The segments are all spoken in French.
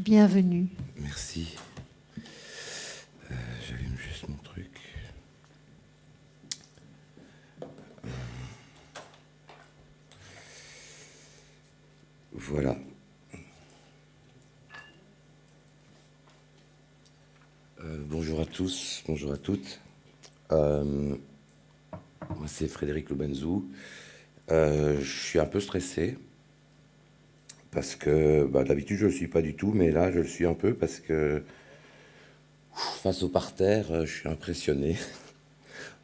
Bienvenue. Merci. J'allume juste mon truc. Voilà. Bonjour à tous, bonjour à toutes. Moi, c'est Frédéric Lobenzou. Je suis un peu stressé parce que d'habitude je ne le suis pas du tout, mais là je le suis un peu parce que face au parterre, je suis impressionné.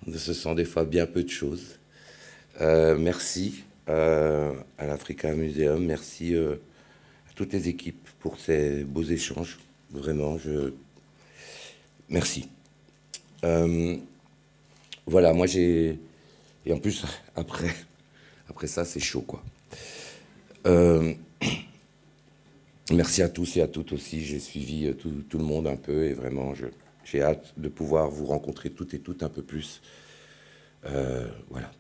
On se sent des fois bien peu de choses. Merci à l'Africa Museum, merci à toutes les équipes pour ces beaux échanges. Vraiment, merci. Voilà, moi j'ai... Et en plus, après ça, c'est chaud, quoi. Merci à tous et à toutes aussi. J'ai suivi tout le monde un peu et vraiment, j'ai hâte de pouvoir vous rencontrer toutes et toutes un peu plus. Voilà.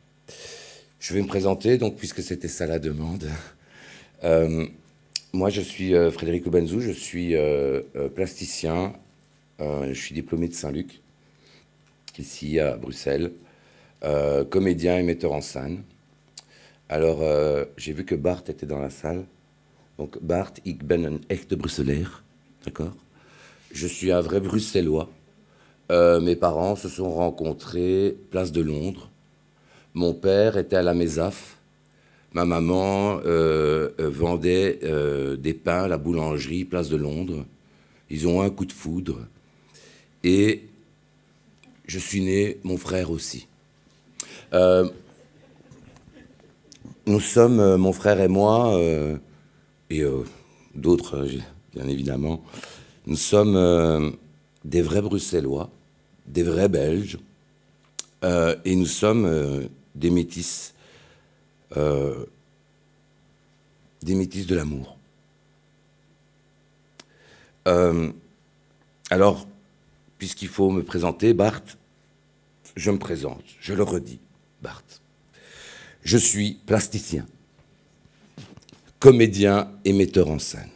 Je vais me présenter, donc, puisque c'était ça la demande. Moi, je suis Frédéric Lobenzou, je suis plasticien. Je suis diplômé de Saint-Luc, ici à Bruxelles. Comédien et metteur en scène. Alors, j'ai vu que Bart était dans la salle. Donc, Bart, ik ben een echte Bruxelaar. D'accord? Je suis un vrai Bruxellois. Mes parents se sont rencontrés place de Londres. Mon père était à la MESAF. Ma maman vendait des pains à la boulangerie place de Londres. Ils ont un coup de foudre. Et je suis né, mon frère aussi. Nous sommes, mon frère et moi, et d'autres, bien évidemment, nous sommes des vrais Bruxellois, des vrais Belges, et nous sommes des métis de l'amour. Alors, puisqu'il faut me présenter, Bart, je me présente, je le redis, Bart. Je suis plasticien, comédien et metteur en scène.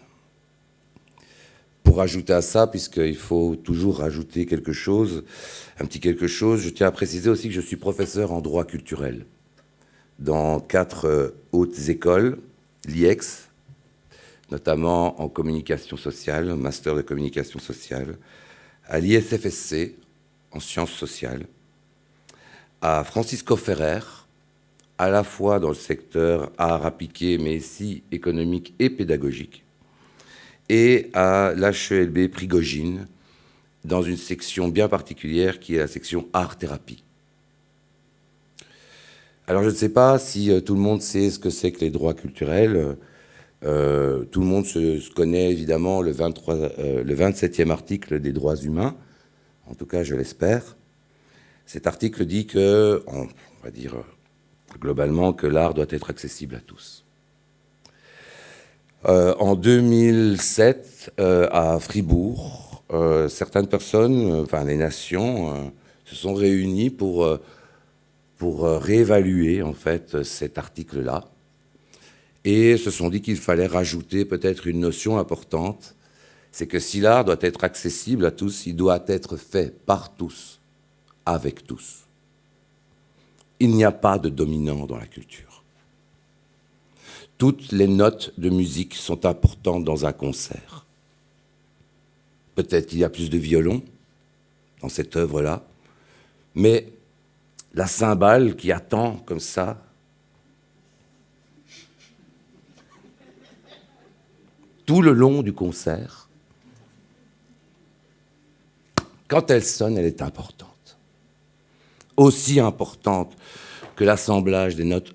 Pour ajouter à ça, puisqu'il faut toujours rajouter quelque chose, un petit quelque chose, je tiens à préciser aussi que je suis professeur en droit culturel dans 4 hautes écoles, l'IEX, notamment en communication sociale, master de communication sociale, à l'ISFSC, en sciences sociales, à Francisco Ferrer, à la fois dans le secteur art appliqué, mais aussi économique et pédagogique, et à l'HELB Prigogine, dans une section bien particulière qui est la section art-thérapie. Alors je ne sais pas si tout le monde sait ce que c'est que les droits culturels. Tout le monde se connaît évidemment le 27e article des droits humains, en tout cas je l'espère. Cet article dit que, on va dire globalement, que l'art doit être accessible à tous. En 2007, à Fribourg, certaines personnes, enfin les nations, se sont réunies pour réévaluer en fait cet article-là et se sont dit qu'il fallait rajouter peut-être une notion importante, c'est que si l'art doit être accessible à tous, il doit être fait par tous, avec tous. Il n'y a pas de dominant dans la culture. Toutes les notes de musique sont importantes dans un concert. Peut-être qu'il y a plus de violon dans cette œuvre-là, mais la cymbale qui attend comme ça, tout le long du concert, quand elle sonne, elle est importante. Aussi importante que l'assemblage des notes.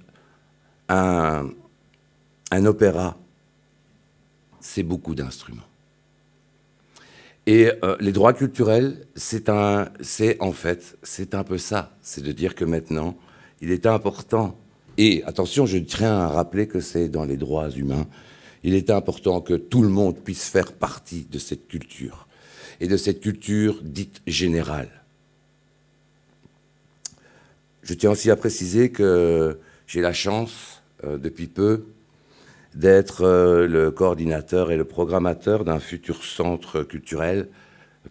Un opéra, c'est beaucoup d'instruments. Et les droits culturels, c'est un peu ça. C'est de dire que maintenant, il est important, et attention, je tiens à rappeler que c'est dans les droits humains, il est important que tout le monde puisse faire partie de cette culture, et de cette culture dite générale. Je tiens aussi à préciser que j'ai la chance, depuis peu, d'être le coordinateur et le programmateur d'un futur centre culturel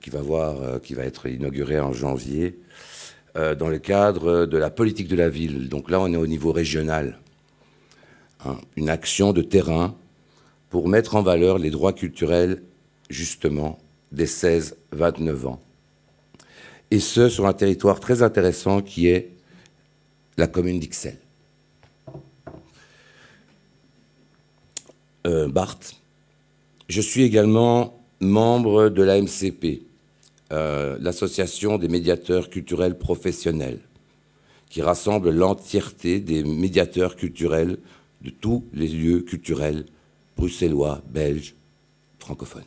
qui va être inauguré en janvier dans le cadre de la politique de la ville. Donc là, on est au niveau régional. Hein, une action de terrain pour mettre en valeur les droits culturels, justement, des 16-29 ans. Et ce, sur un territoire très intéressant qui est la commune d'Ixelles. Barthes. Je suis également membre de l'AMCP, l'association des médiateurs culturels professionnels, qui rassemble l'entièreté des médiateurs culturels de tous les lieux culturels bruxellois, belges, francophones.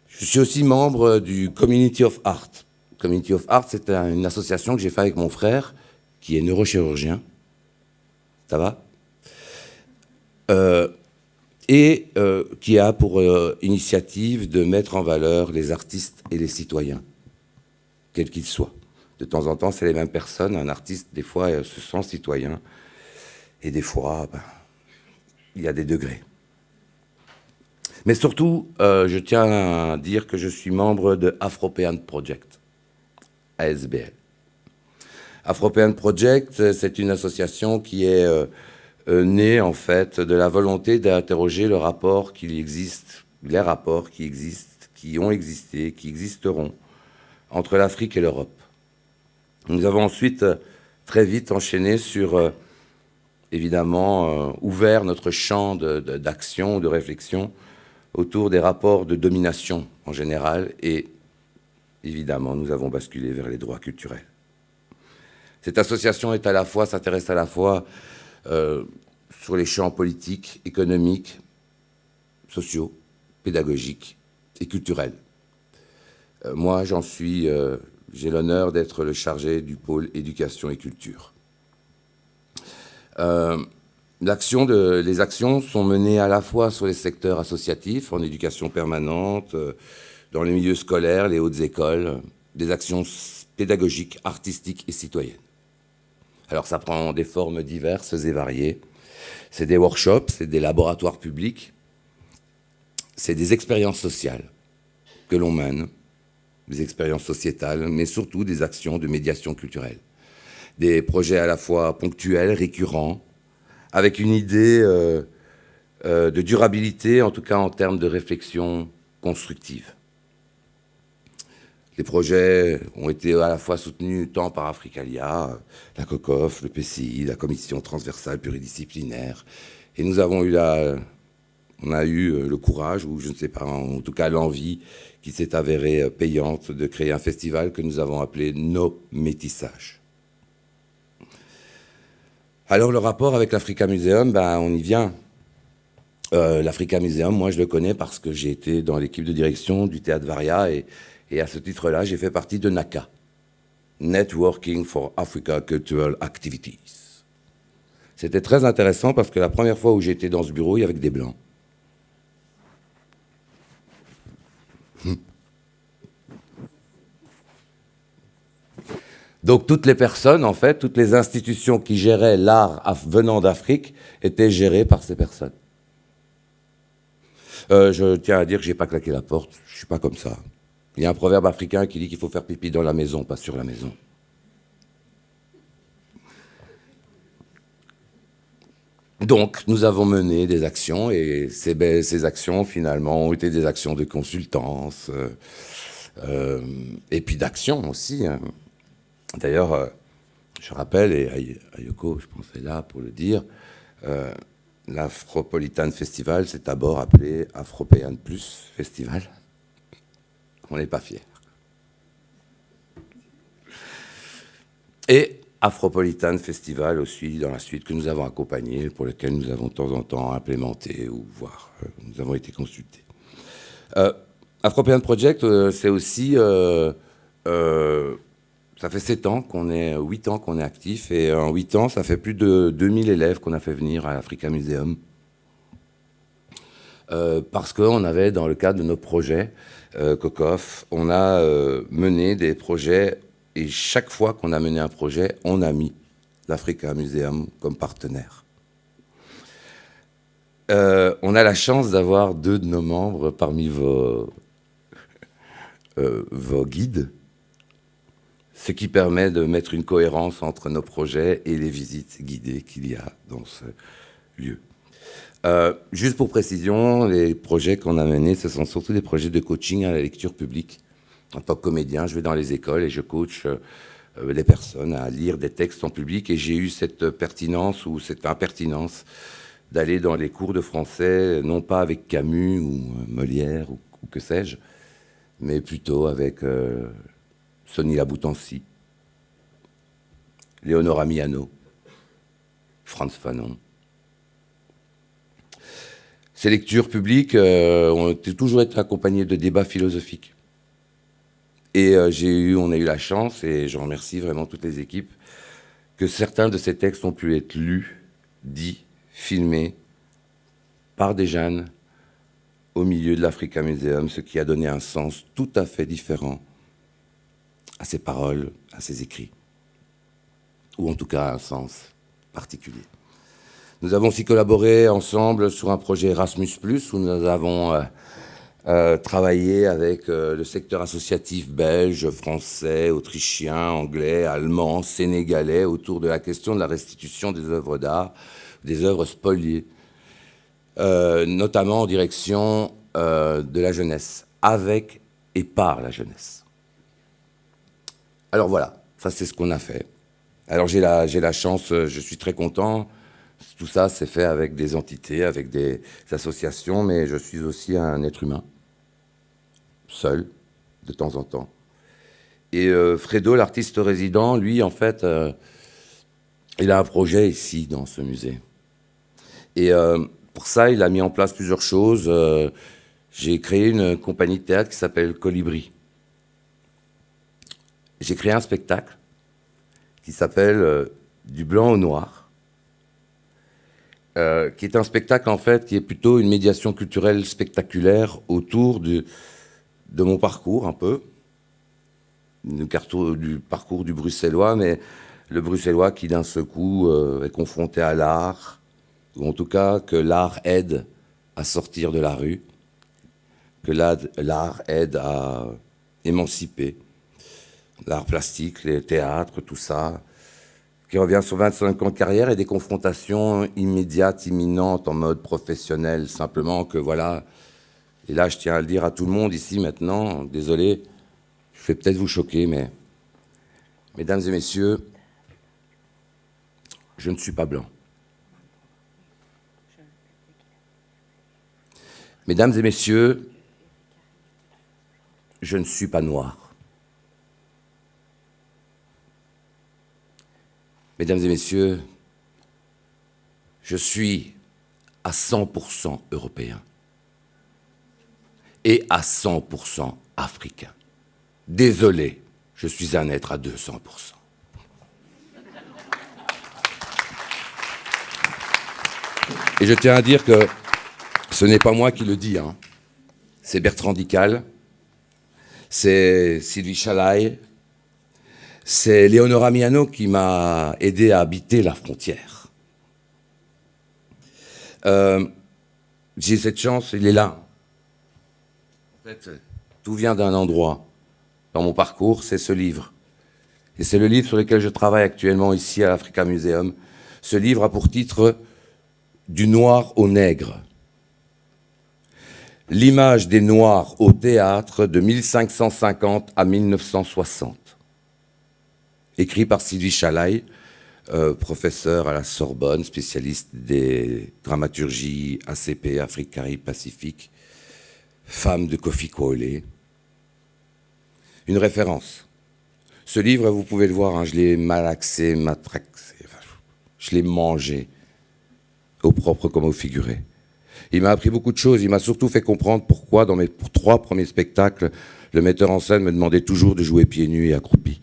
Je suis aussi membre du Community of Art. Community of Art, c'est une association que j'ai faite avec mon frère, qui est neurochirurgien. Ça va ? Qui a pour initiative de mettre en valeur les artistes et les citoyens, quels qu'ils soient. De temps en temps, c'est les mêmes personnes. Un artiste, des fois, se sent citoyen, et des fois, il y a des degrés. Mais surtout, je tiens à dire que je suis membre de Afropean Project, ASBL. Afropean Project, c'est une association qui est née, en fait, de la volonté d'interroger le rapport qu'il existe, les rapports qui existent, qui ont existé, qui existeront entre l'Afrique et l'Europe. Nous avons ensuite très vite enchaîné sur, évidemment, ouvert notre champ d'action, de réflexion autour des rapports de domination en général et, évidemment, nous avons basculé vers les droits culturels. Cette association s'intéresse à la fois sur les champs politiques, économiques, sociaux, pédagogiques et culturels. Moi, j'ai l'honneur d'être le chargé du pôle éducation et culture. Les actions sont menées à la fois sur les secteurs associatifs, en éducation permanente, dans les milieux scolaires, les hautes écoles, des actions pédagogiques, artistiques et citoyennes. Alors ça prend des formes diverses et variées. C'est des workshops, c'est des laboratoires publics, c'est des expériences sociales que l'on mène, des expériences sociétales, mais surtout des actions de médiation culturelle. Des projets à la fois ponctuels, récurrents, avec une idée de durabilité, en tout cas en termes de réflexion constructive. Les projets ont été à la fois soutenus tant par Africalia, la COCOF, le PCI, la Commission transversale pluridisciplinaire. Et nous avons eu on a eu le courage, ou je ne sais pas, en tout cas l'envie, qui s'est avérée payante, de créer un festival que nous avons appelé Nos Métissages. Alors le rapport avec l'Africa Museum, on y vient. L'Africa Museum, moi je le connais parce que j'ai été dans l'équipe de direction du Théâtre Varia et à ce titre-là, j'ai fait partie de NACA, Networking for Africa Cultural Activities. C'était très intéressant parce que la première fois où j'étais dans ce bureau, il y avait que des Blancs. Donc toutes les personnes, en fait, toutes les institutions qui géraient l'art venant d'Afrique étaient gérées par ces personnes. Je tiens à dire que je n'ai pas claqué la porte, je ne suis pas comme ça. Il y a un proverbe africain qui dit qu'il faut faire pipi dans la maison, pas sur la maison. Donc, nous avons mené des actions, et ces actions, finalement, ont été des actions de consultance, et puis d'action aussi. Hein. D'ailleurs, je rappelle, et Ayoko, je pense, est là pour le dire, l'Afropolitan Festival s'est d'abord appelé Afropean Plus Festival. On n'est pas fiers. Et Afropolitan Festival aussi, dans la suite, que nous avons accompagné, pour lequel nous avons de temps en temps implémenté, ou voire, nous avons été consultés. Afropean Project, c'est aussi... ça fait 8 ans qu'on est actif, et en 8 ans, ça fait plus de 2000 élèves qu'on a fait venir à l'Africa Museum. Parce qu'on avait, dans le cadre de nos projets, COCOF, on a mené des projets, et chaque fois qu'on a mené un projet, on a mis l'Africa Museum comme partenaire. On a la chance d'avoir 2 de nos membres parmi vos guides, ce qui permet de mettre une cohérence entre nos projets et les visites guidées qu'il y a dans ce lieu. Juste pour précision, les projets qu'on a menés, ce sont surtout des projets de coaching à la lecture publique. En tant que comédien, je vais dans les écoles et je coach les personnes à lire des textes en public, et j'ai eu cette pertinence ou cette impertinence d'aller dans les cours de français, non pas avec Camus ou Molière ou que sais-je, mais plutôt avec Sonny Laboutancy, Léonora Miano, Frantz Fanon. Ces lectures publiques ont toujours été accompagnées de débats philosophiques. Et on a eu la chance, et je remercie vraiment toutes les équipes, que certains de ces textes ont pu être lus, dits, filmés par des jeunes au milieu de l'Africa Museum, ce qui a donné un sens tout à fait différent à ces paroles, à ces écrits, ou en tout cas un sens particulier. Nous avons aussi collaboré ensemble sur un projet Erasmus+, où nous avons travaillé avec le secteur associatif belge, français, autrichien, anglais, allemand, sénégalais, autour de la question de la restitution des œuvres d'art, des œuvres spoliées, notamment en direction de la jeunesse, avec et par la jeunesse. Alors voilà, ça c'est ce qu'on a fait. Alors j'ai la chance, je suis très content. Tout ça c'est fait avec des entités, avec des associations, mais je suis aussi un être humain, seul, de temps en temps. Et Fredo, l'artiste résident, lui, en fait, il a un projet ici, dans ce musée. Et pour ça, il a mis en place plusieurs choses. J'ai créé une compagnie de théâtre qui s'appelle Colibri. J'ai créé un spectacle qui s'appelle Du blanc au noir, qui est un spectacle, en fait, qui est plutôt une médiation culturelle spectaculaire autour de mon parcours, un peu, du parcours du bruxellois, mais le bruxellois qui, d'un seul coup, est confronté à l'art, ou en tout cas que l'art aide à sortir de la rue, que l'art aide à émanciper, l'art plastique, les théâtres, tout ça, qui revient sur 25 ans de carrière et des confrontations immédiates, imminentes, en mode professionnel, simplement que voilà, et là je tiens à le dire à tout le monde ici maintenant, désolé, je vais peut-être vous choquer, mais mesdames et messieurs, je ne suis pas blanc. Mesdames et messieurs, je ne suis pas noir. Mesdames et messieurs, je suis à 100% européen et à 100% africain. Désolé, je suis un être à 200%. Et je tiens à dire que ce n'est pas moi qui le dis, hein. C'est Bertrand Dical, c'est Sylvie Chalaï, c'est Léonora Miano qui m'a aidé à habiter la frontière. J'ai cette chance, il est là. En fait, tout vient d'un endroit. Dans mon parcours, c'est ce livre. Et c'est le livre sur lequel je travaille actuellement ici à l'Africa Museum. Ce livre a pour titre « Du noir au nègre ». L'image des Noirs au théâtre de 1550 à 1960. Écrit par Sylvie Chalaï, professeure à la Sorbonne, spécialiste des dramaturgies ACP, Afrique, Caraïbes, Pacifique, femme de Kofi Koolé. Une référence. Ce livre, vous pouvez le voir, hein, je l'ai malaxé, matraxé, je l'ai mangé, au propre comme au figuré. Il m'a appris beaucoup de choses, il m'a surtout fait comprendre pourquoi, dans mes 3 premiers spectacles, le metteur en scène me demandait toujours de jouer pieds nus et accroupi.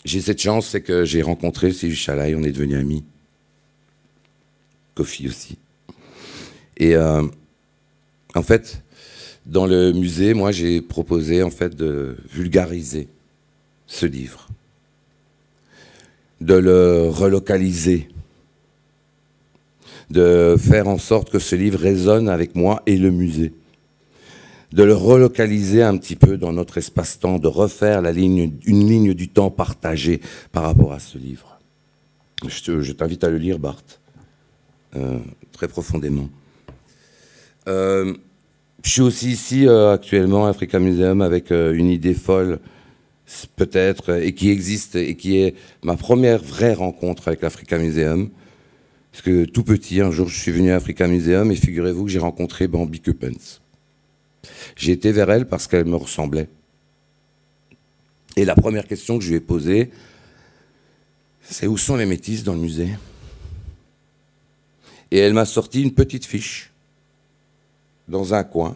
J'ai cette chance, c'est que j'ai rencontré Sylvie Chalaï, on est devenus amis. Kofi aussi. Et en fait, dans le musée, moi, j'ai proposé en fait de vulgariser ce livre. de le relocaliser, de faire en sorte que ce livre résonne avec moi et le musée, de le relocaliser un petit peu dans notre espace-temps, de refaire une ligne du temps partagée par rapport à ce livre. Je t'invite à le lire, Bart, très profondément. Je suis aussi ici actuellement à Africa Museum avec une idée folle, peut-être, et qui existe, et qui est ma première vraie rencontre avec l'Africa Museum. Parce que tout petit, un jour, je suis venu à Africa Museum et figurez-vous que j'ai rencontré Bambi Kuppens. J'ai été vers elle parce qu'elle me ressemblait. Et la première question que je lui ai posée, c'est où sont les métis dans le musée? Et elle m'a sorti une petite fiche dans un coin.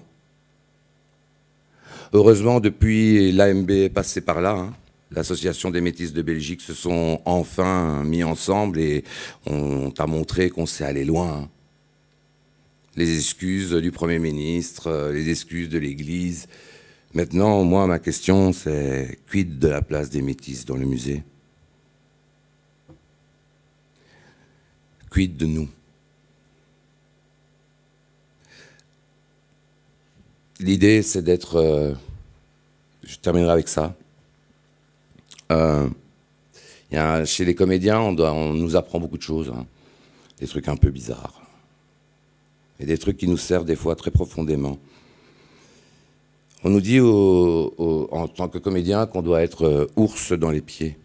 Heureusement, depuis, l'AMB est passé par là. L'Association des Métis de Belgique se sont enfin mis ensemble et on t'a montré qu'on s'est allé loin. Les excuses du Premier ministre, les excuses de l'Église. Maintenant, moi, ma question, c'est quid de la place des Métis dans le musée? Quid de nous? L'idée, c'est d'être... je terminerai avec ça. Chez les comédiens, on nous apprend beaucoup de choses. Des trucs un peu bizarres. Et des trucs qui nous servent des fois très profondément. On nous dit en tant que comédien qu'on doit être ours dans les pieds.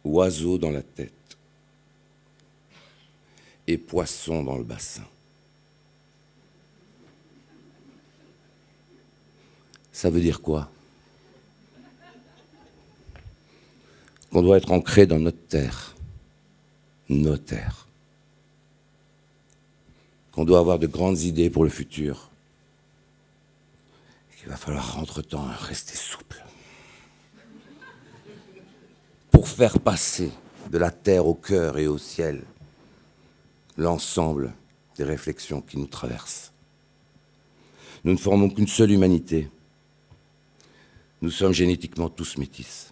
Oiseau dans la tête. Et poisson dans le bassin. Ça veut dire quoi? Qu'on doit être ancré dans notre terre. Nos terres. Qu'on doit avoir de grandes idées pour le futur. Il va falloir, entre-temps, rester souple. Pour faire passer de la terre au cœur et au ciel l'ensemble des réflexions qui nous traversent. Nous ne formons qu'une seule humanité. Nous sommes génétiquement tous métis.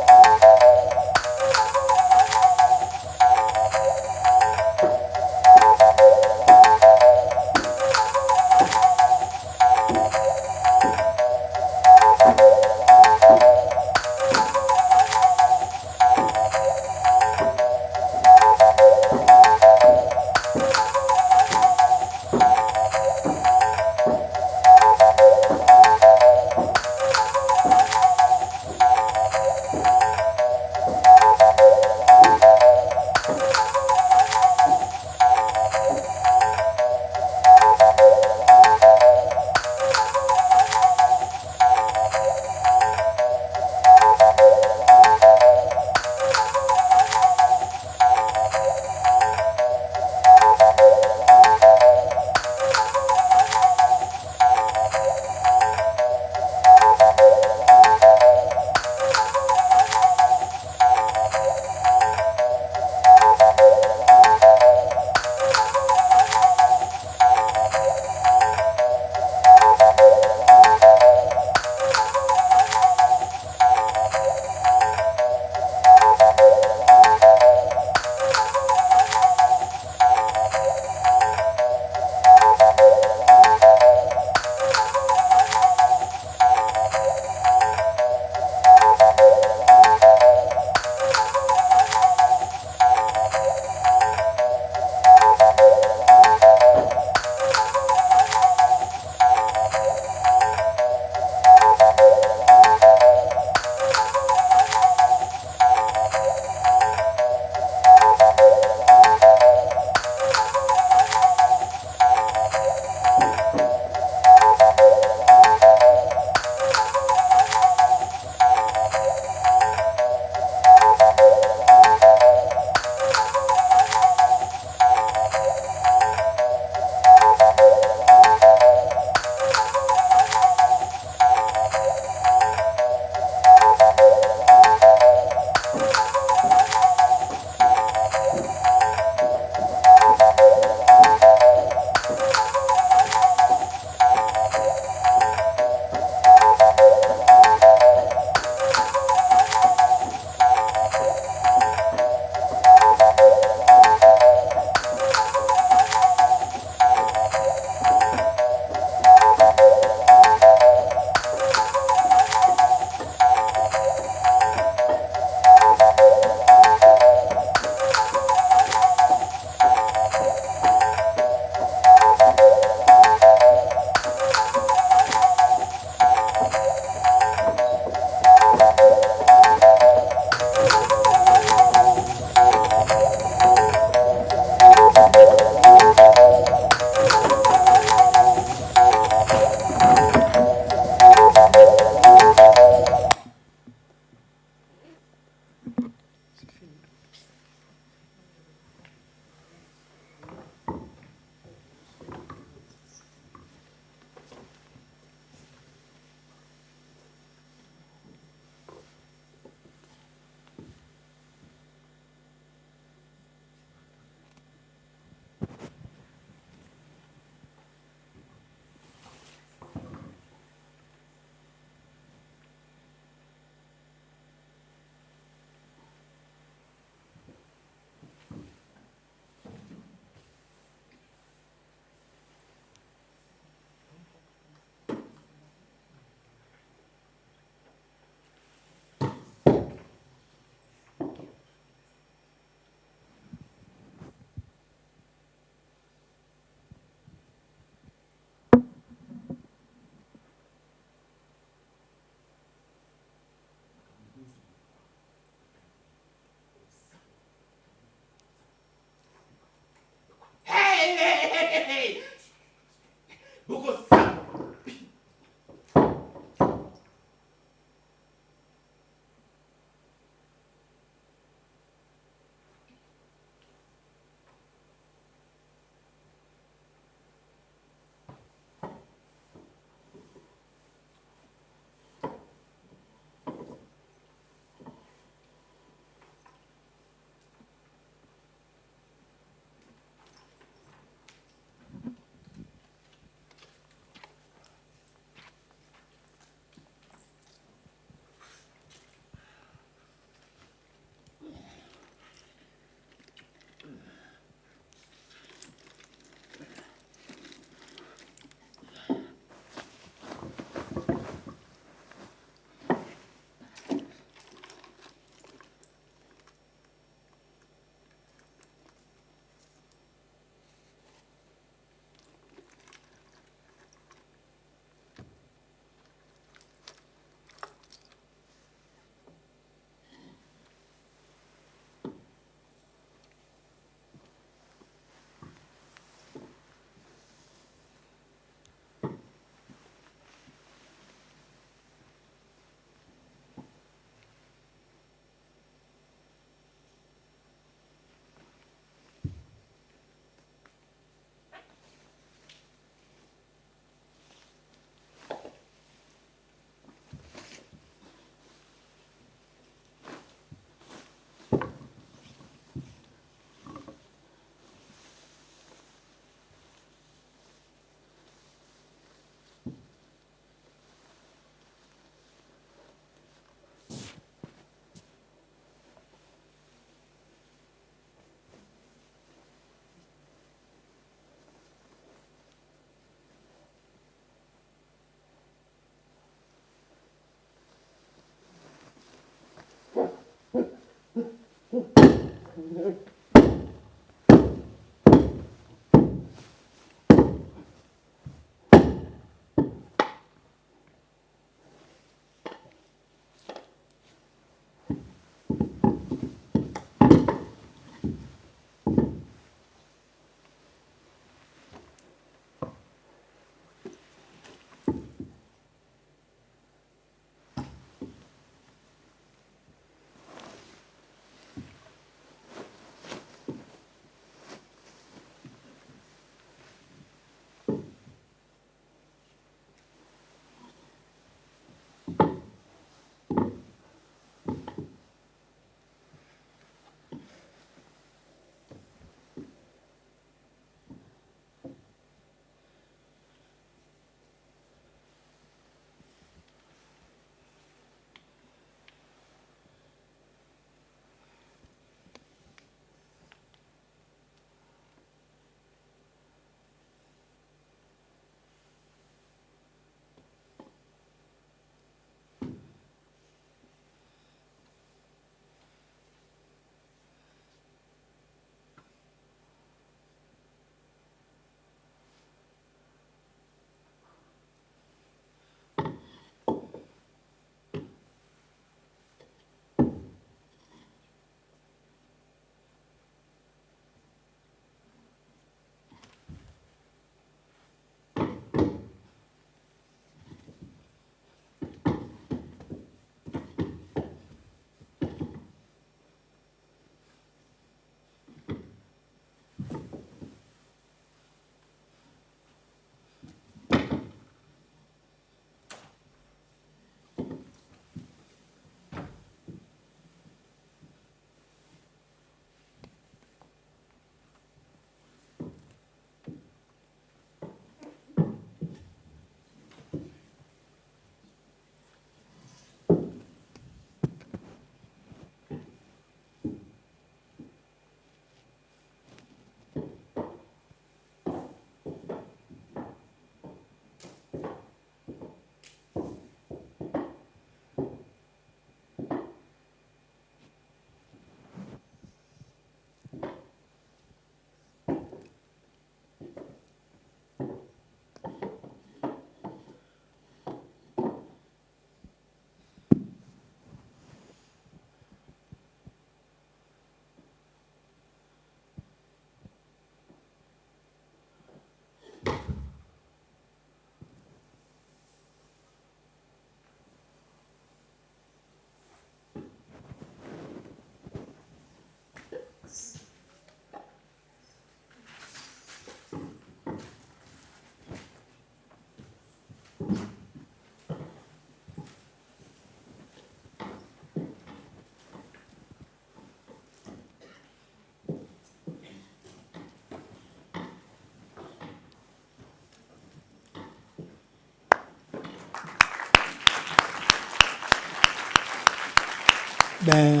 Ben,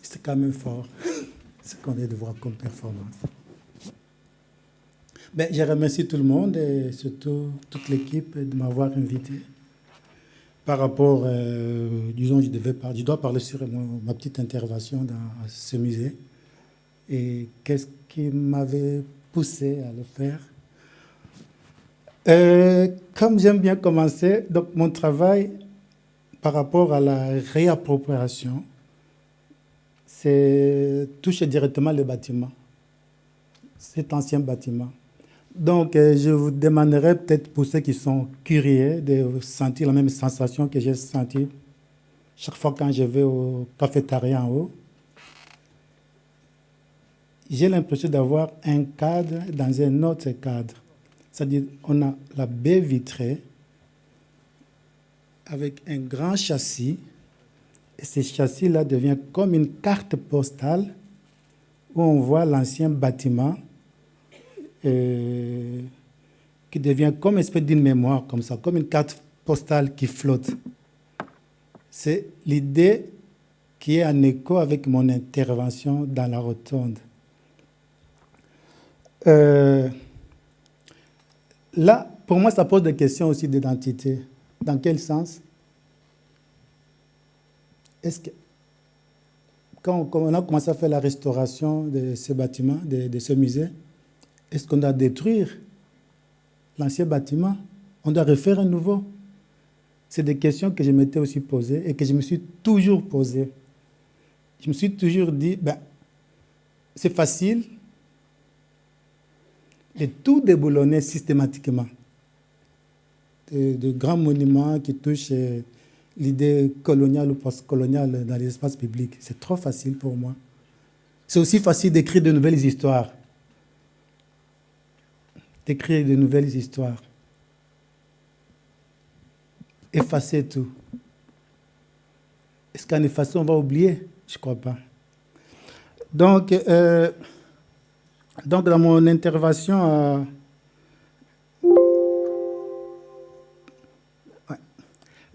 c'est quand même fort ce qu'on vient de voir comme performance. Ben, je remercie tout le monde et surtout toute l'équipe de m'avoir invité. Par rapport, disons, je dois parler sur ma petite intervention dans ce musée. Et qu'est-ce qui m'avait poussé à le faire? Comme j'aime bien commencer, donc mon travail par rapport à la réappropriation, c'est toucher directement le bâtiment, cet ancien bâtiment. Donc, je vous demanderai peut-être pour ceux qui sont curieux de sentir la même sensation que j'ai sentie chaque fois quand je vais au cafétéria en haut. J'ai l'impression d'avoir un cadre dans un autre cadre. C'est-à-dire, on a la baie vitrée avec un grand châssis. Et ce châssis-là devient comme une carte postale où on voit l'ancien bâtiment qui devient comme une espèce d'une mémoire, comme ça, comme une carte postale qui flotte. C'est l'idée qui est en écho avec mon intervention dans la rotonde. Là, pour moi, ça pose des questions aussi d'identité. Dans quel sens? Est-ce que, quand on a commencé à faire la restauration de ce bâtiment, de ce musée, est-ce qu'on doit détruire l'ancien bâtiment? On doit refaire un nouveau? C'est des questions que je m'étais aussi posées et que je me suis toujours posées. Je me suis toujours dit, ben, c'est facile de tout déboulonner systématiquement. De grands monuments qui touchent l'idée coloniale ou post-coloniale dans l'espace public. C'est trop facile pour moi. C'est aussi facile d'écrire de nouvelles histoires. D'écrire de nouvelles histoires. Effacer tout. Est-ce qu'en effaçant, on va oublier? Je ne crois pas. Donc, dans mon intervention,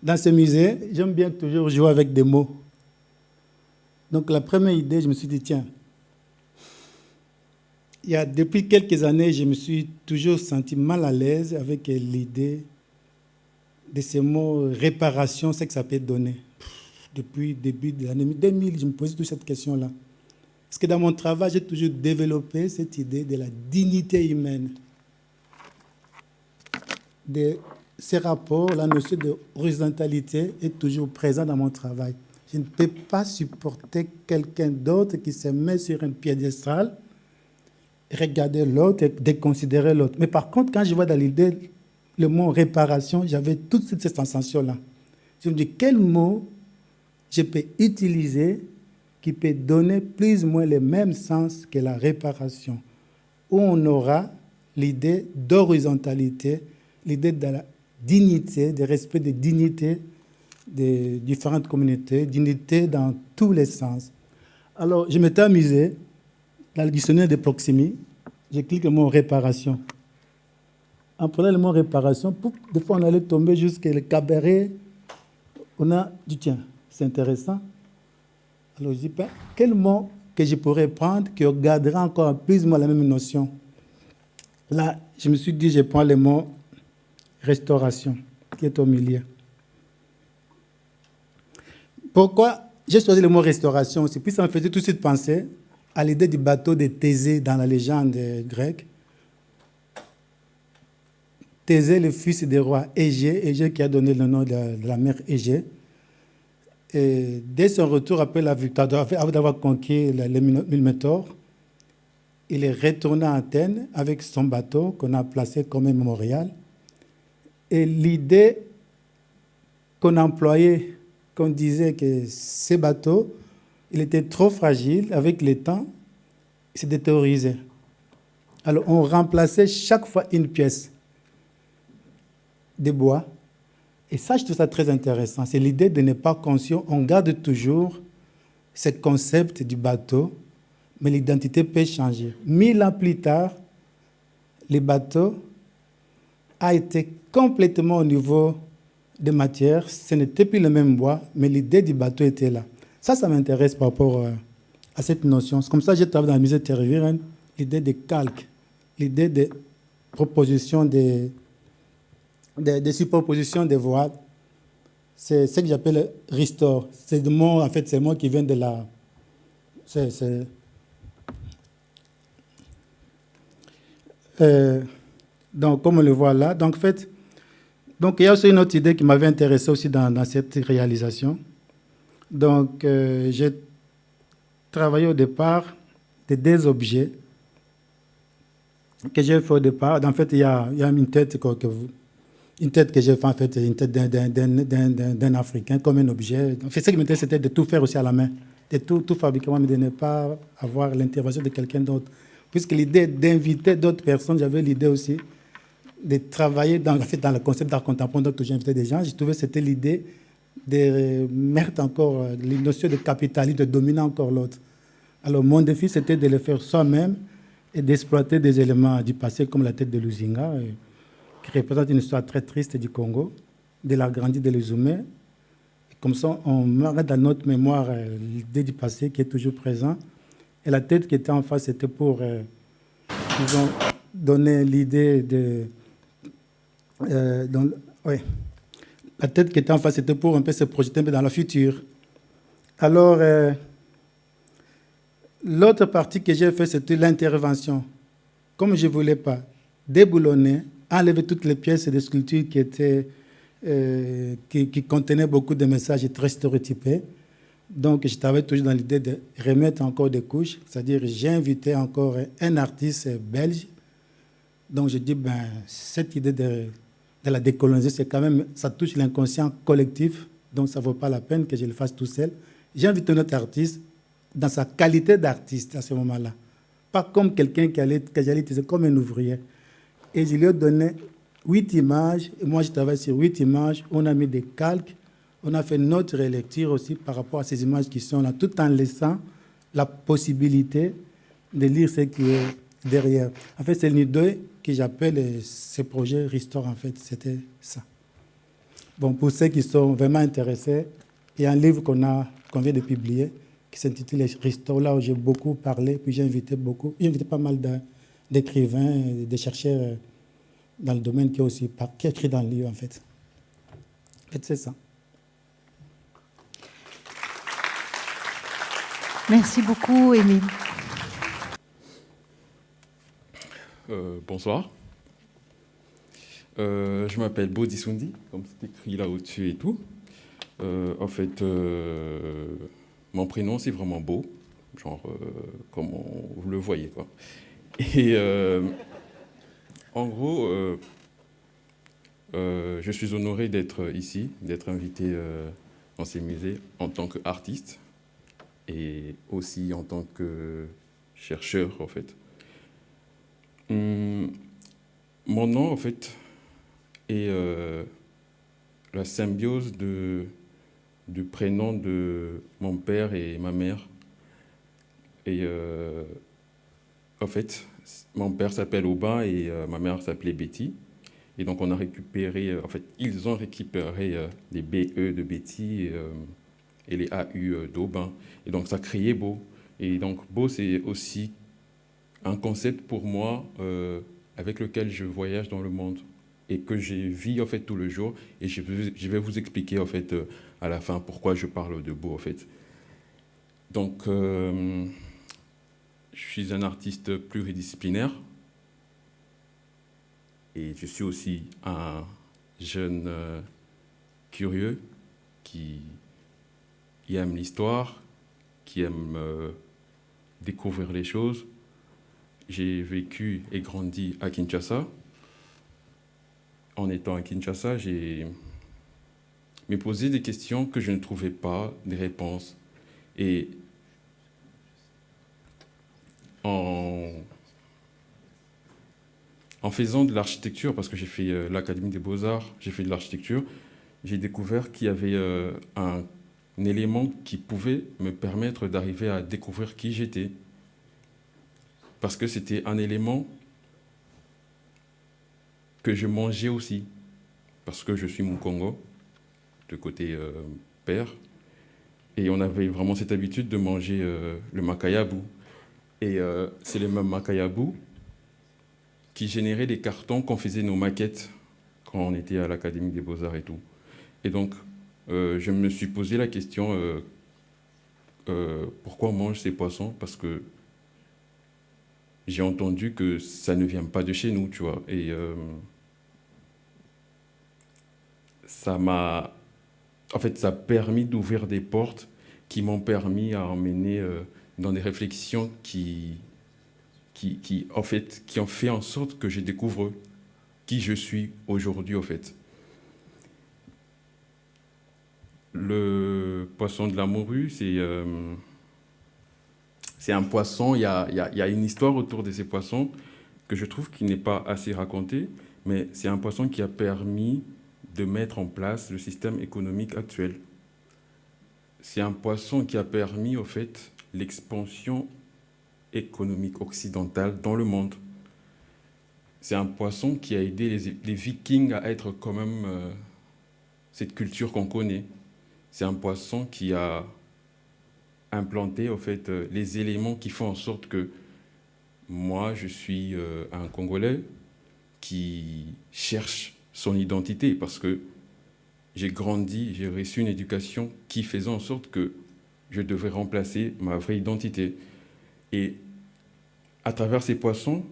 dans ce musée, j'aime bien toujours jouer avec des mots. Donc, la première idée, je me suis dit, tiens, depuis quelques années, je me suis toujours senti mal à l'aise avec l'idée de ces mots réparation, c'est que ça peut donner. Depuis le début de l'année 2000, je me posais toute cette question-là. Parce que dans mon travail, j'ai toujours développé cette idée de la dignité humaine. De ces rapports, la notion de horizontalité est toujours présente dans mon travail. Je ne peux pas supporter quelqu'un d'autre qui se met sur un piédestal, regarder l'autre et déconsidérer l'autre. Mais par contre, quand je vois dans l'idée le mot réparation, j'avais toute cette sensation-là. Je me dis, quel mot je peux utiliser qui peut donner plus ou moins le même sens que la réparation, où on aura l'idée d'horizontalité, l'idée de la dignité, de respect des dignités des différentes communautés, dignité dans tous les sens. Alors, je m'étais amusé, dans le dictionnaire de Proximi, je clique le mot réparation. En prenant le mot réparation, des fois on allait tomber jusqu'à le cabaret, on a dit tiens, c'est intéressant. Alors je dis, ben, quel mot que je pourrais prendre qui gardera encore plus ou moins la même notion? Là, je me suis dit, je prends le mot restauration, qui est au milieu. Pourquoi j'ai choisi le mot restauration? C'est puis ça me faisait tout de suite penser à l'idée du bateau de Thésée dans la légende grecque. Thésée, le fils du roi Égée qui a donné le nom de la mer Égée. Et dès son retour après la victoire, avant d'avoir conquis le Minotaure, il est retourné à Athènes avec son bateau qu'on a placé comme un mémorial. Et l'idée qu'on employait, qu'on disait que ces bateaux, il était trop fragile, avec le temps, il s'est détériorisé. Alors on remplaçait chaque fois une pièce de bois. Et ça, je trouve ça très intéressant. C'est l'idée de ne pas conscient. On garde toujours ce concept du bateau, mais l'identité peut changer. 1000 ans plus tard, le bateau a été complètement au niveau de matière, ce n'était plus le même bois, mais l'idée du bateau était là. Ça m'intéresse par rapport à cette notion. C'est comme ça que j'ai travaillé dans le musée de Terre-Viren, l'idée de calque, l'idée de proposition des superpositions des voiles. C'est ce que j'appelle restore. C'est le mot, en fait, c'est le mot qui vient de la... donc, comme on le voit là, donc, en fait, donc, il y a aussi une autre idée qui m'avait intéressé aussi dans cette réalisation. Donc, j'ai travaillé au départ de deux objets que j'ai fait au départ. En fait, il y a une tête que j'ai fait, en fait, une tête d'un Africain comme un objet. En fait, ce qui m'intéresse, c'était de tout faire aussi à la main, de tout fabriquer, mais de ne pas avoir l'intervention de quelqu'un d'autre. Puisque l'idée d'inviter d'autres personnes, j'avais l'idée aussi de travailler dans le concept d'art contemporain, donc j'ai invité des gens. J'ai trouvé que c'était l'idée de mettre encore les notions de capitalisme, de dominer encore l'autre. Alors, mon défi, c'était de le faire soi-même et d'exploiter des éléments du passé, comme la tête de Luzinga, qui représente une histoire très triste du Congo, de la grandie de l'Izumé. Comme ça, on met dans notre mémoire l'idée du passé qui est toujours présent. Et la tête qui était en face, c'était pour, disons, donner l'idée de... ouais. La tête qui était en face, c'était pour un peu se projeter un peu dans le futur. Alors, l'autre partie que j'ai faite, c'était l'intervention. Comme je ne voulais pas déboulonner, enlever toutes les pièces de sculpture qui étaient, qui contenaient beaucoup de messages très stéréotypés. Donc, je travaille toujours dans l'idée de remettre encore des couches, c'est-à-dire j'ai invité encore un artiste belge. Donc, je dis, ben, cette idée de la décoloniser, c'est quand même, ça touche l'inconscient collectif, donc ça ne vaut pas la peine que je le fasse tout seul. J'ai invité notre artiste dans sa qualité d'artiste à ce moment-là, pas comme quelqu'un que j'allais utiliser comme un ouvrier. Et je lui ai donné 8 images, et moi je travaille sur 8 images, on a mis des calques, on a fait notre relecture aussi par rapport à ces images qui sont là, tout en laissant la possibilité de lire ce qui est derrière. En fait, c'est l'idée que j'appelle ce projet Restore, en fait, c'était ça. Bon, pour ceux qui sont vraiment intéressés, il y a un livre qu'on vient de publier qui s'intitule Restore, là où j'ai beaucoup parlé, puis j'ai invité pas mal d'écrivains, de chercheurs dans le domaine qui est écrit dans le livre, en fait. En fait, c'est ça. Merci beaucoup, Émile. Bonsoir. Je m'appelle Bodisundi, comme c'est écrit là au-dessus et tout. En fait, mon prénom, c'est vraiment beau, genre comme vous le voyez, quoi. Et en gros, je suis honoré d'être ici, d'être invité dans ces musées en tant qu'artiste et aussi en tant que chercheur, en fait. Mon nom, en fait, est la symbiose du prénom de mon père et ma mère. Et en fait, mon père s'appelle Aubin et ma mère s'appelait Betty. Et donc, on a récupéré, en fait, ils ont récupéré les BE de Betty et les AU d'Aubin. Et donc, ça créait Beau. Et donc, Beau, c'est aussi un concept pour moi avec lequel je voyage dans le monde et que je vis en fait tout le jour. Et je vais vous expliquer en fait à la fin pourquoi je parle de Beau en fait. Donc, je suis un artiste pluridisciplinaire et je suis aussi un jeune curieux qui aime l'histoire, qui aime découvrir les choses. J'ai vécu et grandi à Kinshasa. En étant à Kinshasa, j'ai me posé des questions que je ne trouvais pas des réponses. Et en faisant de l'architecture, parce que j'ai fait l'Académie des Beaux-Arts, j'ai fait de l'architecture, j'ai découvert qu'il y avait un élément qui pouvait me permettre d'arriver à découvrir qui j'étais. Parce que c'était un élément que je mangeais aussi, parce que je suis Mukongo, de côté père. Et on avait vraiment cette habitude de manger le makayabou. Et c'est les mêmes makayabou qui généraient les cartons qu'on faisait nos maquettes quand on était à l'Académie des Beaux-Arts et tout. Et donc, je me suis posé la question, pourquoi on mange ces poissons? Parce que j'ai entendu que ça ne vient pas de chez nous, tu vois. Et ça m'a... En fait, ça a permis d'ouvrir des portes qui m'ont permis à emmener dans des réflexions qui ont fait en sorte que je découvre qui je suis aujourd'hui, au fait. Le poisson de la morue, c'est un poisson, il y a une histoire autour de ces poissons que je trouve qui n'est pas assez racontée, mais c'est un poisson qui a permis de mettre en place le système économique actuel. C'est un poisson qui a permis, au fait, l'expansion économique occidentale dans le monde. C'est un poisson qui a aidé les Vikings à être quand même cette culture qu'on connaît. C'est un poisson qui a implanté, au fait, les éléments qui font en sorte que moi, je suis un Congolais qui cherche son identité, parce que j'ai grandi, j'ai reçu une éducation qui faisait en sorte que je devais remplacer ma vraie identité. Et à travers ces poissons,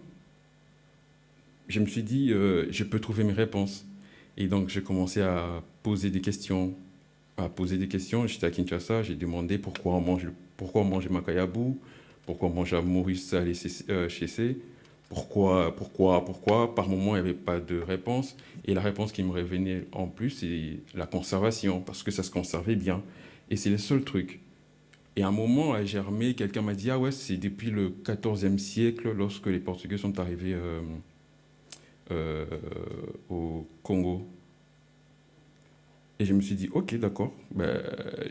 je me suis dit, je peux trouver mes réponses. Et donc, j'ai commencé à poser des questions. J'étais à Kinshasa, j'ai demandé pourquoi on mange le makayabou, pourquoi on mange la morue salée chessée. Pourquoi. Par moment, il n'y avait pas de réponse. Et la réponse qui me revenait en plus, c'est la conservation, parce que ça se conservait bien. Et c'est le seul truc. Et à un moment, à Germay, quelqu'un m'a dit, ah ouais, c'est depuis le XIVe siècle, lorsque les Portugais sont arrivés au Congo. Et je me suis dit, ok, d'accord, ben,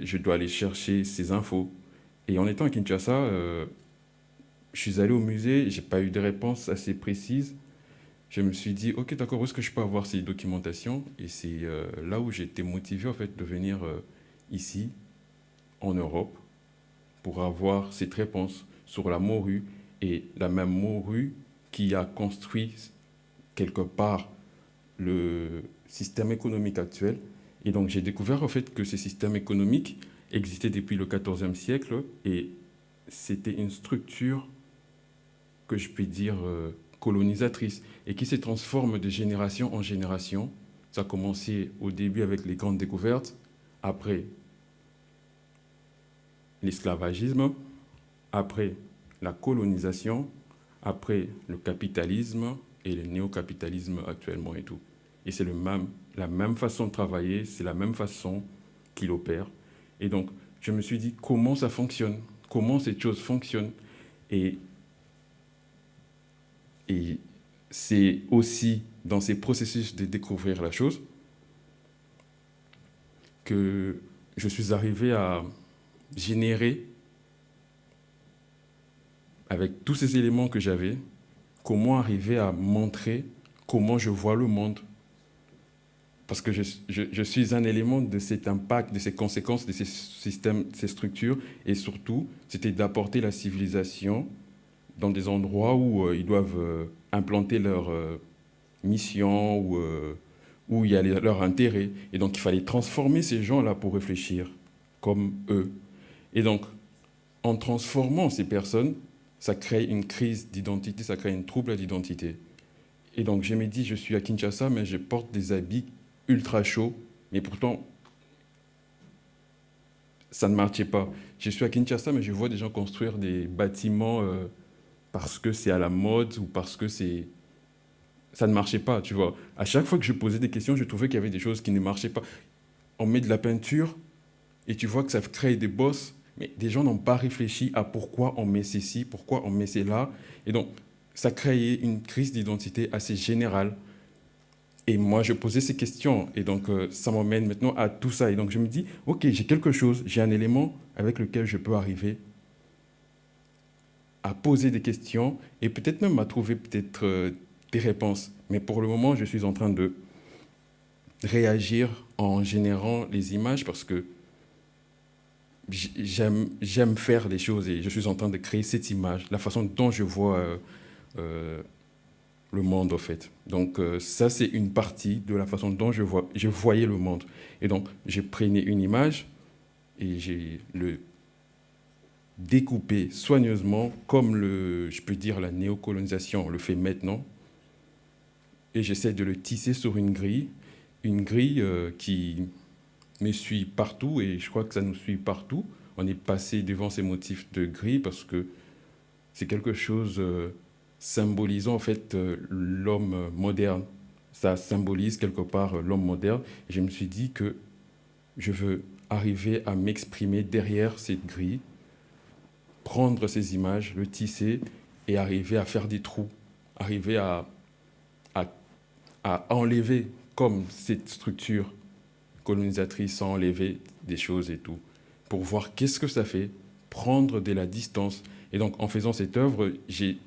je dois aller chercher ces infos. Et en étant à Kinshasa, je suis allé au musée, j'ai pas eu de réponse assez précise. Je me suis dit, ok, d'accord, où est-ce que je peux avoir ces documentations? Et c'est là où j'ai été motivé, en fait, de venir ici, en Europe, pour avoir cette réponse sur la morue, et la même morue qui a construit quelque part le système économique actuel. Et donc j'ai découvert, en fait, que ce système économique existait depuis le XIVe siècle, et c'était une structure que je peux dire colonisatrice, et qui se transforme de génération en génération. Ça a commencé au début avec les grandes découvertes, après l'esclavagisme, après la colonisation, après le capitalisme et le néocapitalisme actuellement et tout. Et c'est la même façon de travailler, c'est la même façon qu'il opère. Et donc, je me suis dit, comment ça fonctionne? Comment cette chose fonctionne? Et c'est aussi dans ces processus de découvrir la chose que je suis arrivé à générer, avec tous ces éléments que j'avais, comment arriver à montrer comment je vois le monde. Parce que je suis un élément de cet impact, de ces conséquences, de ces systèmes, de ces structures, et surtout, c'était d'apporter la civilisation dans des endroits où ils doivent implanter leur mission, où il y a leur intérêt. Et donc, il fallait transformer ces gens-là pour réfléchir comme eux. Et donc, en transformant ces personnes, ça crée une crise d'identité, ça crée un trouble d'identité. Et donc, je me dis, je suis à Kinshasa, mais je porte des habits ultra chauds, mais pourtant, ça ne marchait pas. Je suis à Kinshasa, mais je vois des gens construire des bâtiments parce que c'est à la mode ou parce que ça ne marchait pas, tu vois. À chaque fois que je posais des questions, je trouvais qu'il y avait des choses qui ne marchaient pas. On met de la peinture et tu vois que ça crée des bosses, mais des gens n'ont pas réfléchi à pourquoi on met ceci, pourquoi on met cela. Et donc, ça créait une crise d'identité assez générale. Et moi, je posais ces questions. Et donc, ça m'emmène maintenant à tout ça. Et donc, je me dis, OK, j'ai quelque chose, j'ai un élément avec lequel je peux arriver à poser des questions et peut-être même à trouver peut-être des réponses. Mais pour le moment, je suis en train de réagir en générant les images parce que j'aime faire les choses et je suis en train de créer cette image, la façon dont je vois le monde, en fait. Donc, ça, c'est une partie de la façon dont je voyais le monde. Et donc, j'ai pris une image et j'ai le découpé soigneusement, comme je peux dire, la néocolonisation le fait maintenant. Et j'essaie de le tisser sur une grille qui me suit partout, et je crois que ça nous suit partout. On est passé devant ces motifs de gris parce que c'est quelque chose symbolisant en fait l'homme moderne. Ça symbolise quelque part l'homme moderne. Et je me suis dit que je veux arriver à m'exprimer derrière cette grille, prendre ces images, le tisser et arriver à faire des trous, arriver à enlever comme cette structure colonisatrice a enlevé des choses et tout, pour voir qu'est-ce que ça fait, prendre de la distance. Et donc, en faisant cette œuvre, j'ai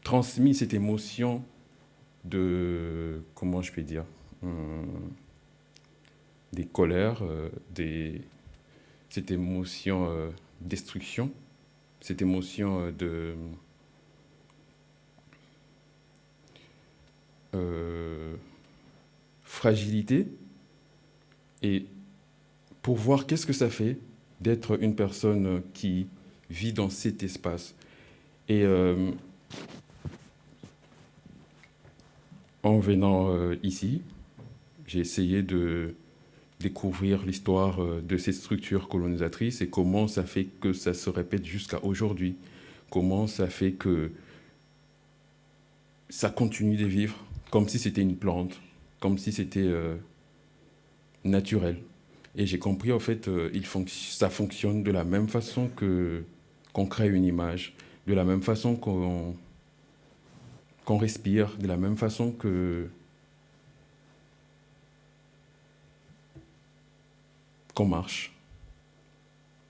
transmis cette émotion de, comment je peux dire, des colères, cette émotion destruction, cette émotion de fragilité, et pour voir qu'est-ce que ça fait d'être une personne qui vit dans cet espace. Et en venant ici, j'ai essayé de découvrir l'histoire de ces structures colonisatrices et comment ça fait que ça se répète jusqu'à aujourd'hui, comment ça fait que ça continue de vivre comme si c'était une plante, comme si c'était naturel. Et j'ai compris, en fait, ça fonctionne de la même façon qu'on crée une image, de la même façon qu'on respire, de la même façon qu'on marche.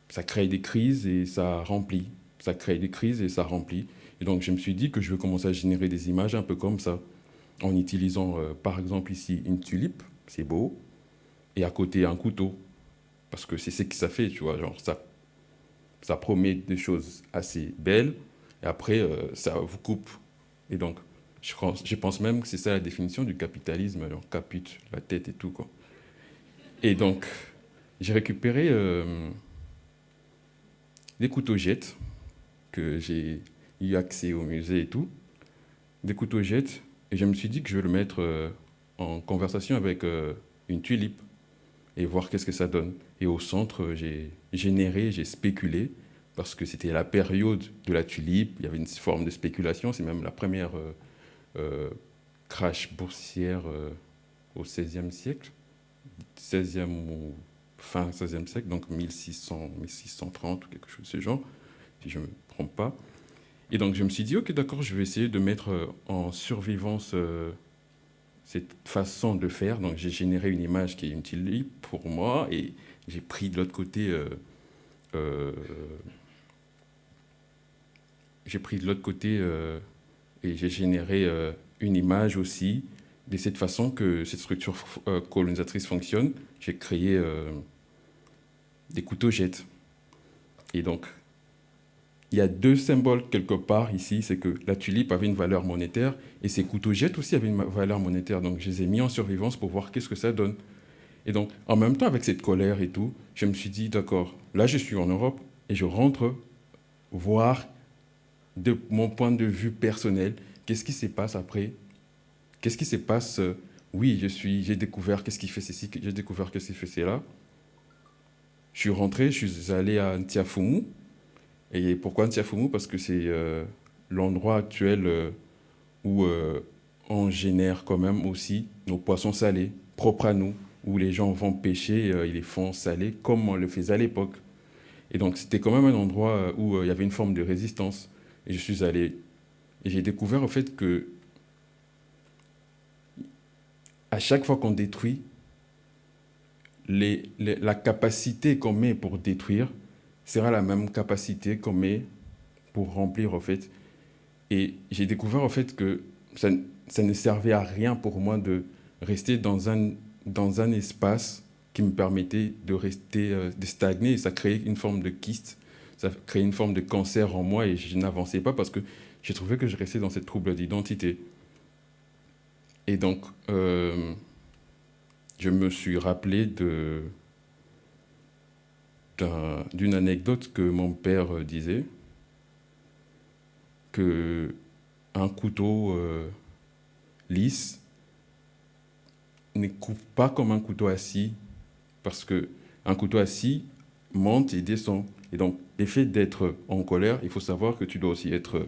Ça crée des crises et ça remplit. Ça crée des crises et ça remplit. Et donc, je me suis dit que je vais commencer à générer des images un peu comme ça, en utilisant, par exemple, ici, une tulipe, c'est beau, et à côté, un couteau. Parce que c'est ce que ça fait, tu vois, genre, ça promet des choses assez belles, et après, ça vous coupe. Et donc, je pense même que c'est ça la définition du capitalisme, alors, capute, la tête et tout, quoi. Et donc, j'ai récupéré des couteaux-jettes, que j'ai eu accès au musée et tout, des couteaux-jettes, et je me suis dit que je vais le mettre en conversation avec une tulipe, et voir qu'est-ce que ça donne. Et au centre, j'ai généré, j'ai spéculé, parce que c'était la période de la tulipe, il y avait une forme de spéculation, c'est même la première crash boursière au XVIe siècle, 16e ou fin 16e siècle, donc 1600, 1630 ou quelque chose de ce genre, si je ne me trompe pas. Et donc je me suis dit, ok, d'accord, je vais essayer de mettre en survivance cette façon de faire. Donc j'ai généré une image qui est une tulipe pour moi, et j'ai pris de l'autre côté et j'ai généré une image aussi de cette façon que cette structure colonisatrice fonctionne. J'ai créé des couteaux-jettes. Et donc, il y a deux symboles quelque part ici, c'est que la tulipe avait une valeur monétaire et ces couteaux-jettes aussi avaient une valeur monétaire. Donc, je les ai mis en survivance pour voir qu'est-ce que ça donne. Et donc, en même temps, avec cette colère et tout, je me suis dit, d'accord, là, je suis en Europe et je rentre voir de mon point de vue personnel, qu'est-ce qui se passe après? Qu'est-ce qui se passe? Oui, j'ai découvert qu'est-ce qui fait ceci, j'ai découvert qu'est-ce qui fait cela. Je suis rentré, je suis allé à Ntiafumu. Et pourquoi Ntiafumu? Parce que c'est l'endroit actuel où on génère quand même aussi nos poissons salés, propres à nous, où les gens vont pêcher, ils les font salés comme on le faisait à l'époque. Et donc c'était quand même un endroit où il y avait une forme de résistance. Et je suis allé, et j'ai découvert en fait que à chaque fois qu'on détruit, la capacité qu'on met pour détruire sera la même capacité qu'on met pour remplir, en fait. Et j'ai découvert, en fait, que ça ne servait à rien pour moi de rester dans un dans un espace qui me permettait de rester, de stagner, et ça créait une forme de kyste, ça créait une forme de cancer en moi, et je n'avançais pas parce que j'ai trouvé que je restais dans cette trouble d'identité. Et donc, je me suis rappelé d'une anecdote que mon père disait, qu'un couteau lisse ne coupe pas comme un couteau assis, parce qu'un couteau assis monte et descend. Et donc, l'effet d'être en colère, il faut savoir que tu dois aussi être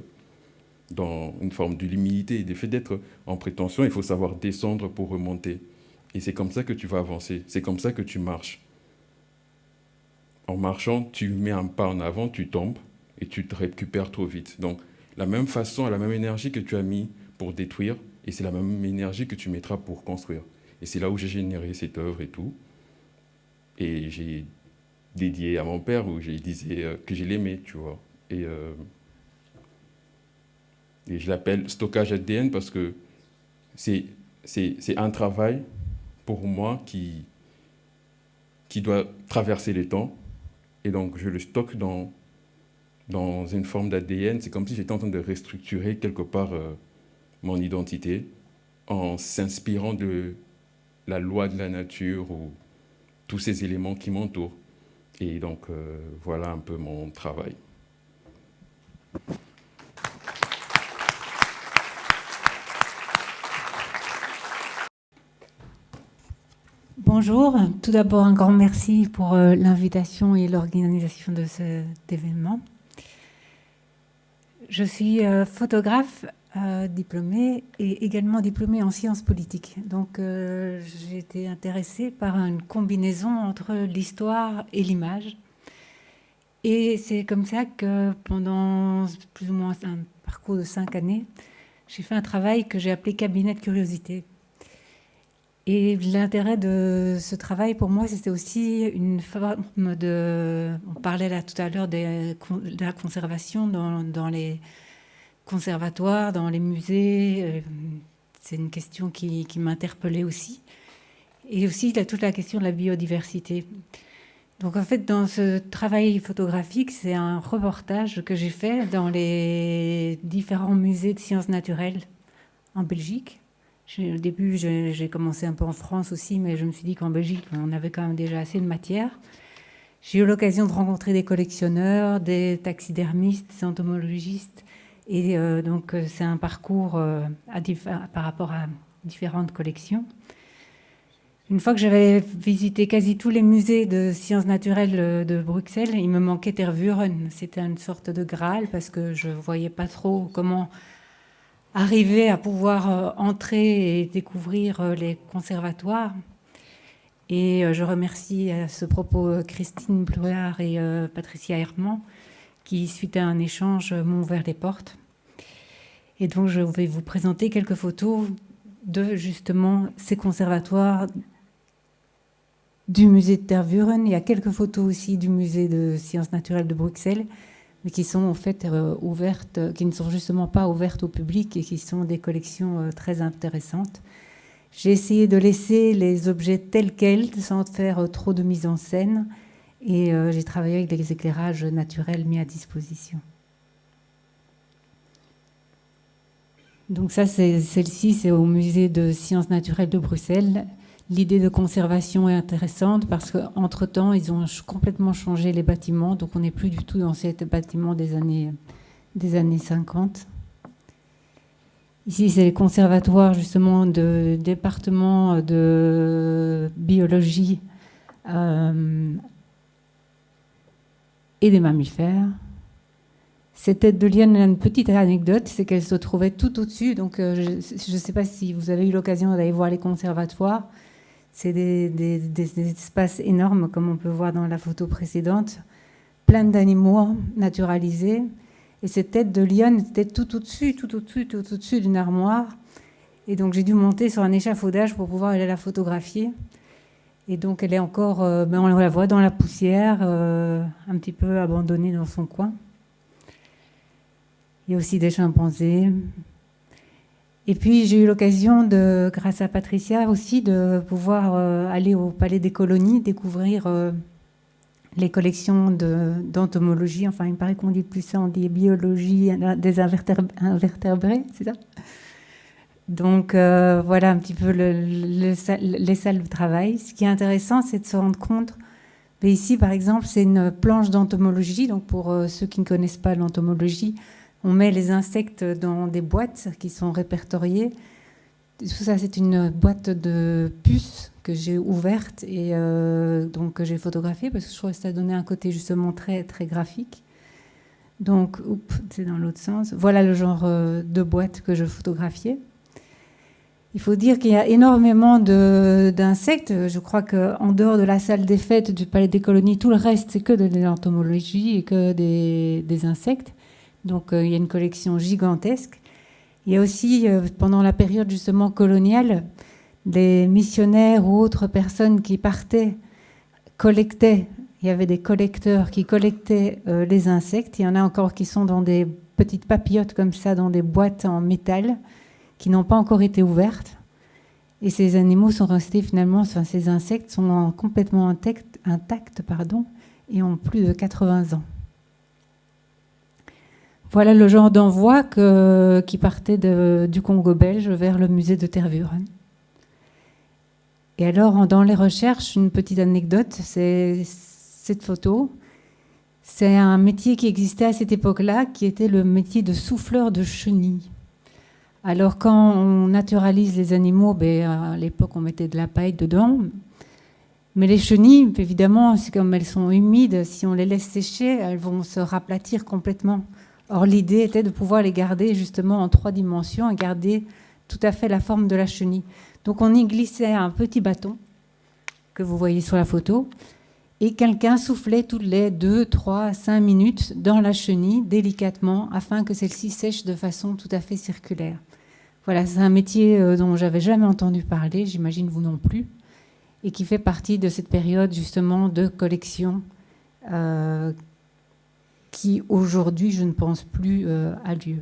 dans une forme de l'humilité. L'effet d'être en prétention, il faut savoir descendre pour remonter. Et c'est comme ça que tu vas avancer, c'est comme ça que tu marches. En marchant, tu mets un pas en avant, tu tombes et tu te récupères trop vite. Donc, la même façon, la même énergie que tu as mis pour détruire, et c'est la même énergie que tu mettras pour construire. Et c'est là où j'ai généré cette œuvre et tout. Et j'ai dédié à mon père, où j'ai disais que je l'aimais, tu vois. Et je l'appelle stockage ADN parce que c'est un travail pour moi qui doit traverser les temps. Et donc, je le stocke dans une forme d'ADN. C'est comme si j'étais en train de restructurer quelque part mon identité en s'inspirant de la loi de la nature ou tous ces éléments qui m'entourent. Et donc, voilà un peu mon travail. Bonjour, tout d'abord un grand merci pour l'invitation et l'organisation de cet événement. Je suis photographe diplômée et également diplômée en sciences politiques. Donc j'ai été intéressée par une combinaison entre l'histoire et l'image. Et c'est comme ça que pendant plus ou moins un parcours de 5 années, j'ai fait un travail que j'ai appelé cabinet de curiosité. Et l'intérêt de ce travail, pour moi, c'était aussi une forme de... On parlait là tout à l'heure de la conservation dans les conservatoires, dans les musées. C'est une question qui m'interpellait aussi. Et aussi toute la question de la biodiversité. Donc en fait, dans ce travail photographique, c'est un reportage que j'ai fait dans les différents musées de sciences naturelles en Belgique. Au début, j'ai commencé un peu en France aussi, mais je me suis dit qu'en Belgique, on avait quand même déjà assez de matière. J'ai eu l'occasion de rencontrer des collectionneurs, des taxidermistes, des entomologistes. Et donc, c'est un parcours par rapport à différentes collections. Une fois que j'avais visité quasi tous les musées de sciences naturelles de Bruxelles, il me manquait Tervuren. C'était une sorte de Graal parce que je ne voyais pas trop comment arriver à pouvoir entrer et découvrir les conservatoires. Et je remercie à ce propos Christine Blouard et Patricia Herman qui, suite à un échange, m'ont ouvert les portes. Et donc, je vais vous présenter quelques photos de, justement, ces conservatoires du musée de Tervuren. Il y a quelques photos aussi du musée de sciences naturelles de Bruxelles, mais qui sont en fait ouvertes, qui ne sont justement pas ouvertes au public et qui sont des collections très intéressantes. J'ai essayé de laisser les objets tels quels, sans faire trop de mise en scène, et j'ai travaillé avec des éclairages naturels mis à disposition. Donc ça, celle-ci, c'est au musée de sciences naturelles de Bruxelles. L'idée de conservation est intéressante parce qu'entre-temps, ils ont complètement changé les bâtiments. Donc, on n'est plus du tout dans ces bâtiments des années 50. Ici, c'est les conservatoires, justement, de département de biologie et des mammifères. Cette tête de liane, une petite anecdote, c'est qu'elle se trouvait tout au-dessus. Donc, je ne sais pas si vous avez eu l'occasion d'aller voir les conservatoires. C'est des espaces énormes, comme on peut voir dans la photo précédente, plein d'animaux naturalisés. Et cette tête de lionne était tout au-dessus d'une armoire. Et donc, j'ai dû monter sur un échafaudage pour pouvoir aller la photographier. Et donc, elle est encore, on la voit dans la poussière, un petit peu abandonnée dans son coin. Il y a aussi des chimpanzés. Et puis j'ai eu l'occasion, grâce à Patricia aussi, de pouvoir aller au Palais des Colonies, découvrir les collections d'entomologie. Enfin, il me paraît qu'on dit plus ça, on dit biologie des invertébrés, c'est ça? Donc voilà un petit peu les salles de travail. Ce qui est intéressant, c'est de se rendre compte. Mais ici, par exemple, c'est une planche d'entomologie. Donc pour ceux qui ne connaissent pas l'entomologie, on met les insectes dans des boîtes qui sont répertoriées. Tout ça, c'est une boîte de puces que j'ai ouverte et donc que j'ai photographiée parce que je trouvais que ça donnait un côté justement très, très graphique. Donc, c'est dans l'autre sens. Voilà le genre de boîte que je photographiais. Il faut dire qu'il y a énormément d'insectes. Je crois qu'en dehors de la salle des fêtes du Palais des Colonies, tout le reste, c'est que de l'entomologie et que des insectes. Donc, il y a une collection gigantesque. Il y a aussi, pendant la période justement coloniale, des missionnaires ou autres personnes qui partaient, collectaient. Il y avait des collecteurs qui collectaient les insectes. Il y en a encore qui sont dans des petites papillotes comme ça, dans des boîtes en métal, qui n'ont pas encore été ouvertes. Et ces animaux sont restés finalement, enfin, ces insectes sont complètement intacts, et ont plus de 80 ans. Voilà le genre d'envoi qui partait du Congo belge vers le musée de Tervuren. Et alors, dans les recherches, une petite anecdote, c'est cette photo. C'est un métier qui existait à cette époque-là, qui était le métier de souffleur de chenilles. Alors, quand on naturalise les animaux, à l'époque, on mettait de la paille dedans. Mais les chenilles, évidemment, c'est comme elles sont humides, si on les laisse sécher, elles vont se raplatir complètement. Or, l'idée était de pouvoir les garder justement en 3 dimensions et garder tout à fait la forme de la chenille. Donc, on y glissait un petit bâton que vous voyez sur la photo et quelqu'un soufflait toutes les 2, 3, 5 minutes dans la chenille délicatement afin que celle-ci sèche de façon tout à fait circulaire. Voilà, c'est un métier dont j'avais jamais entendu parler, j'imagine vous non plus, et qui fait partie de cette période justement de collection qui aujourd'hui, je ne pense plus, a lieu.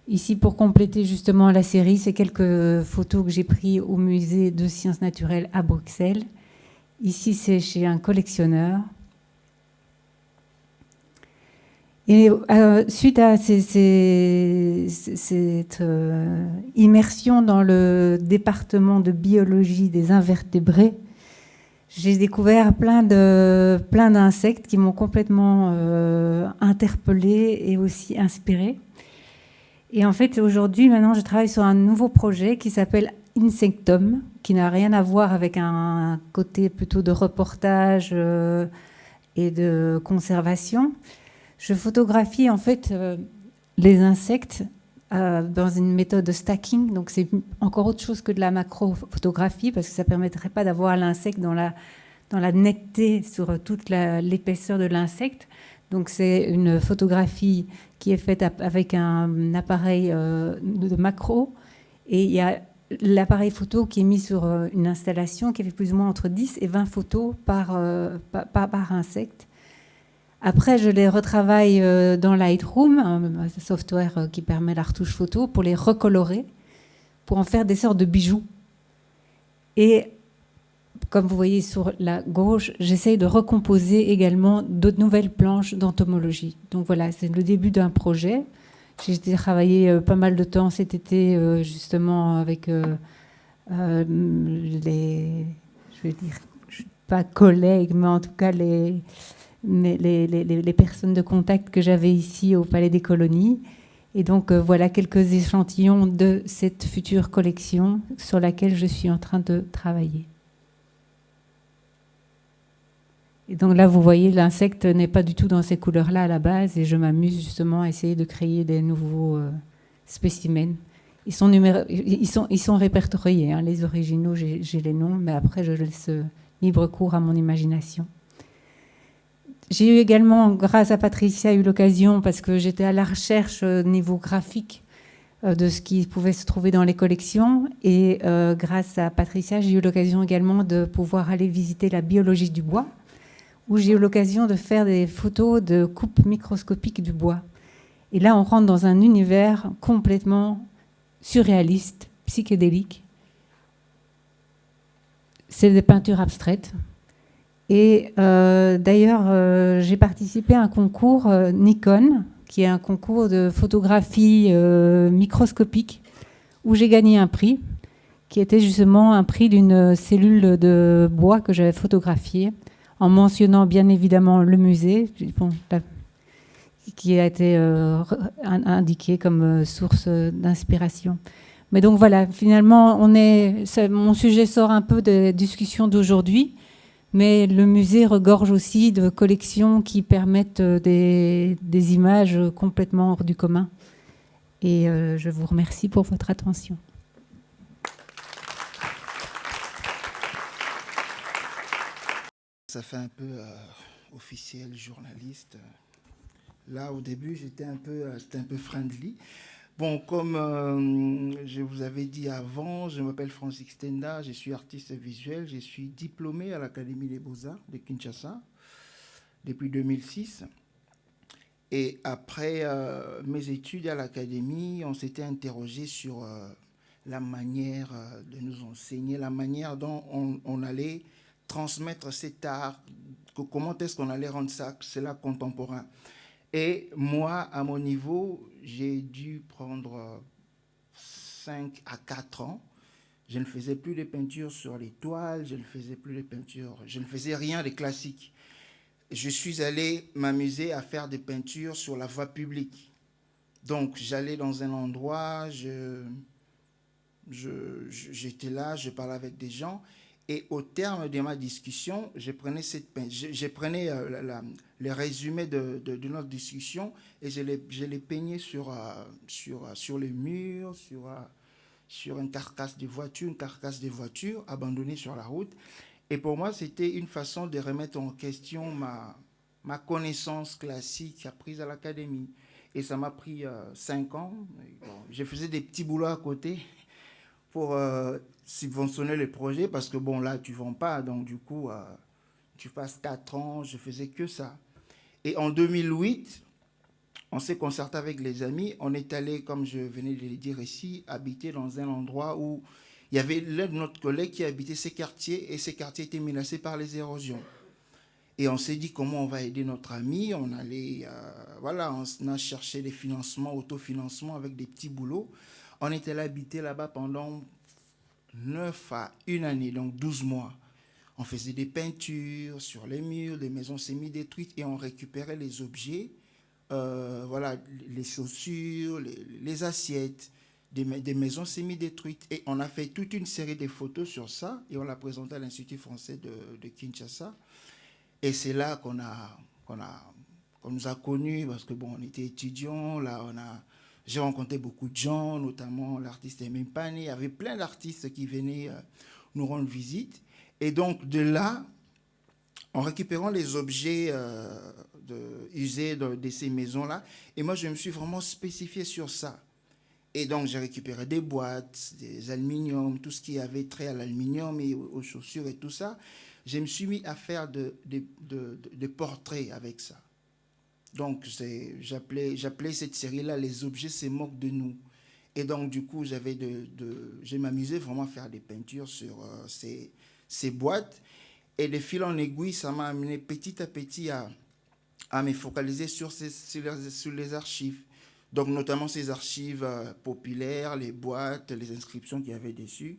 Ici, pour compléter justement la série, c'est quelques photos que j'ai prises au musée de sciences naturelles à Bruxelles. Ici, c'est chez un collectionneur. Et suite à cette immersion dans le département de biologie des invertébrés, j'ai découvert plein d'insectes qui m'ont complètement interpellée et aussi inspirée. Et en fait, aujourd'hui, maintenant, je travaille sur un nouveau projet qui s'appelle Insectum, qui n'a rien à voir avec un côté plutôt de reportage et de conservation. Je photographie en fait les insectes dans une méthode de stacking. Donc c'est encore autre chose que de la macro-photographie parce que ça ne permettrait pas d'avoir l'insecte dans la netteté sur toute l'épaisseur de l'insecte. Donc c'est une photographie qui est faite avec un appareil de macro et il y a l'appareil photo qui est mis sur une installation qui fait plus ou moins entre 10 et 20 photos par insecte. Après, je les retravaille dans Lightroom, un software qui permet la retouche photo, pour les recolorer, pour en faire des sortes de bijoux. Et comme vous voyez sur la gauche, j'essaye de recomposer également d'autres nouvelles planches d'entomologie. Donc voilà, c'est le début d'un projet. J'ai travaillé pas mal de temps cet été, justement, avec les, je veux dire, pas collègues, mais en tout cas les personnes de contact que j'avais ici au Palais des Colonies. Et donc, voilà quelques échantillons de cette future collection sur laquelle je suis en train de travailler. Et donc là, vous voyez, l'insecte n'est pas du tout dans ces couleurs-là à la base, et je m'amuse justement à essayer de créer des nouveaux spécimens. Ils sont répertoriés, hein, les originaux, j'ai les noms, mais après, je laisse libre cours à mon imagination. J'ai eu également, grâce à Patricia, eu l'occasion, parce que j'étais à la recherche niveau graphique de ce qui pouvait se trouver dans les collections, et grâce à Patricia, j'ai eu l'occasion également de pouvoir aller visiter la biologie du bois, où j'ai eu l'occasion de faire des photos de coupes microscopiques du bois. Et là, on rentre dans un univers complètement surréalistes, psychédéliques. C'est des peintures abstraites. Et d'ailleurs, j'ai participé à un concours Nikon, qui est un concours de photographie microscopique, où j'ai gagné un prix, qui était justement un prix d'une cellule de bois que j'avais photographiée, en mentionnant bien évidemment le musée, bon, qui a été indiqué comme source d'inspiration. Mais donc voilà, finalement, mon sujet sort un peu des discussions d'aujourd'hui, mais le musée regorge aussi de collections qui permettent des images complètement hors du commun. Et je vous remercie pour votre attention. Ça fait un peu officiel, journaliste. Là, au début, c'était un peu friendly. Bon, comme je vous avais dit avant, je m'appelle Francis Stenda, je suis artiste visuel, je suis diplômé à l'Académie des Beaux-Arts de Kinshasa depuis 2006. Et après mes études à l'Académie, on s'était interrogé sur la manière de nous enseigner, la manière dont on allait transmettre cet art, comment est-ce qu'on allait rendre cela contemporain. Et moi, à mon niveau, j'ai dû prendre 5 à 4 ans. Je ne faisais plus de peinture sur les toiles, je ne faisais plus de peinture, je ne faisais rien de classique. Je suis allé m'amuser à faire des peintures sur la voie publique. Donc, j'allais dans un endroit, j'étais là, je parlais avec des gens. Et au terme de ma discussion, je prenais les résumés de notre discussion et je les peignais sur les murs, sur une carcasse de voiture abandonnée sur la route. Et pour moi, c'était une façon de remettre en question ma connaissance classique apprise à l'académie. Et ça m'a pris 5 ans. Bon, je faisais des petits boulots à côté pour subventionner les projets parce que bon, là, tu ne vends pas. Donc, du coup, tu passes 4 ans, je faisais que ça. Et en 2008, on s'est concerté avec les amis. On est allé, comme je venais de le dire ici, habiter dans un endroit où il y avait l'un de notre collègue qui habitait ces quartiers et ces quartiers étaient menacés par les érosions. Et on s'est dit comment on va aider notre ami. On allait, on a cherché des financements, autofinancement avec des petits boulots. On était allé habiter là-bas pendant 9 à 1 année, donc 12 mois. On faisait des peintures sur les murs, des maisons semi-détruites et on récupérait les objets, les chaussures, les assiettes, des maisons semi-détruites. Et on a fait toute une série de photos sur ça et on l'a présenté à l'Institut français de Kinshasa. Et c'est là qu'on nous a connus parce que bon, on était étudiants, là j'ai rencontré beaucoup de gens, notamment l'artiste Aimé Pane. Il y avait plein d'artistes qui venaient nous rendre visite. Et donc, de là, en récupérant les objets usés de ces maisons-là, et moi, je me suis vraiment spécifié sur ça. Et donc, j'ai récupéré des boîtes, des aluminiums, tout ce qui avait trait à l'aluminium et aux chaussures et tout ça. Je me suis mis à faire des portraits avec ça. Donc, j'appelais cette série-là « Les objets se moquent de nous ». Et donc, du coup, je m'amusais vraiment à faire des peintures sur ces boîtes. Et de fil en aiguille, ça m'a amené petit à petit à me focaliser sur les archives. Donc, notamment ces archives populaires, les boîtes, les inscriptions qu'il y avait dessus.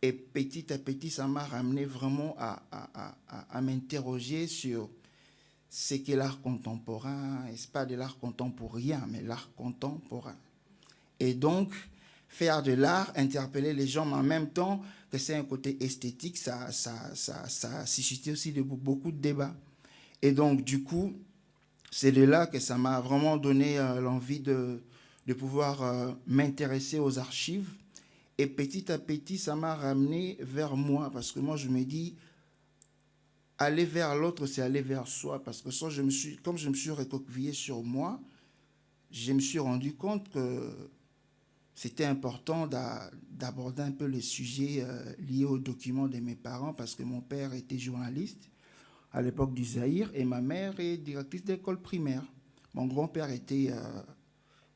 Et petit à petit, ça m'a ramené vraiment à m'interroger sur ce qu'est l'art contemporain. Et ce n'est pas de l'art contemporain, mais l'art contemporain. Et donc, faire de l'art, interpeller les gens, mais en même temps que c'est un côté esthétique, ça a suscité aussi beaucoup de débats. Et donc, du coup, c'est de là que ça m'a vraiment donné l'envie de pouvoir m'intéresser aux archives. Et petit à petit, ça m'a ramené vers moi, parce que moi, je me dis, aller vers l'autre, c'est aller vers soi, parce que comme je me suis recroquevillé sur moi, je me suis rendu compte que c'était important d'aborder un peu les sujets liés aux documents de mes parents, parce que mon père était journaliste à l'époque du Zaïre, et ma mère est directrice d'école primaire. Mon grand-père était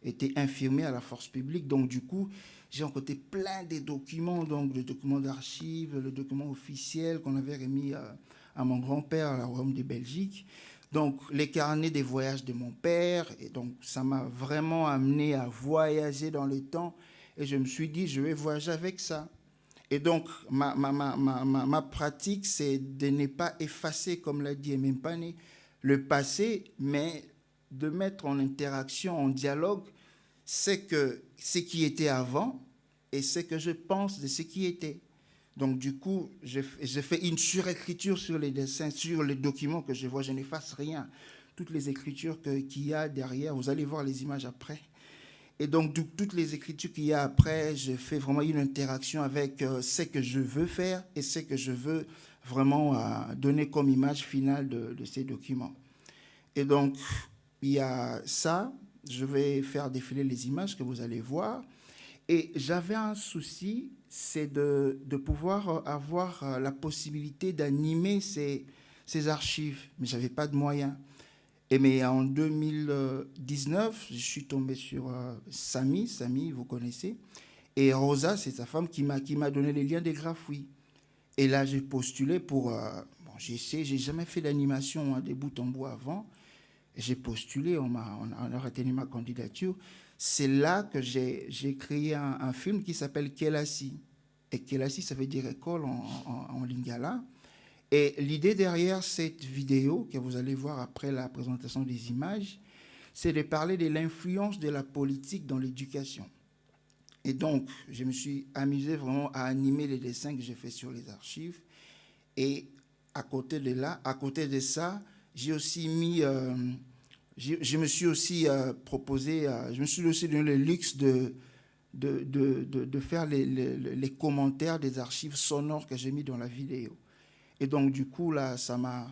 été infirmier à la force publique. Donc, du coup, j'ai rencontré plein de documents, donc le document d'archives, le document officiel qu'on avait remis à mon grand-père à la Royaume de Belgique. Donc, les carnets des voyages de mon père. Et donc, ça m'a vraiment amené à voyager dans le temps. Et je me suis dit, je vais voyager avec ça. Et donc, ma pratique, c'est de ne pas effacer, comme l'a dit Mbane, le passé, mais de mettre en interaction, en dialogue, ce qui était avant et ce que je pense de ce qui était. Donc, du coup, je fais une surécriture sur les dessins, sur les documents que je vois. Je n'efface rien. Toutes les écritures qu'il y a derrière, vous allez voir les images après. Et donc, toutes les écritures qu'il y a après, je fais vraiment une interaction avec ce que je veux faire et ce que je veux vraiment donner comme image finale de ces documents. Et donc, il y a ça. Je vais faire défiler les images que vous allez voir. Et j'avais un souci, c'est de pouvoir avoir la possibilité d'animer ces archives. Mais je n'avais pas de moyens. Mais en 2019, je suis tombé sur Samy, vous connaissez. Et Rosa, c'est sa femme qui m'a donné les liens des graphes, oui. Et là, j'ai postulé pour... j'ai jamais fait d'animation des bouts en bout avant. J'ai postulé, on a retenu ma candidature. C'est là que j'ai créé un film qui s'appelle Kelasi. Et Kelasi, ça veut dire école en lingala. Et l'idée derrière cette vidéo, que vous allez voir après la présentation des images, c'est de parler de l'influence de la politique dans l'éducation. Et donc, je me suis amusé vraiment à animer les dessins que j'ai faits sur les archives. Et à côté de ça, j'ai aussi mis... je me suis aussi proposé, je me suis aussi donné le luxe de faire les commentaires des archives sonores que j'ai mis dans la vidéo. Et donc, du coup, là, ça m'a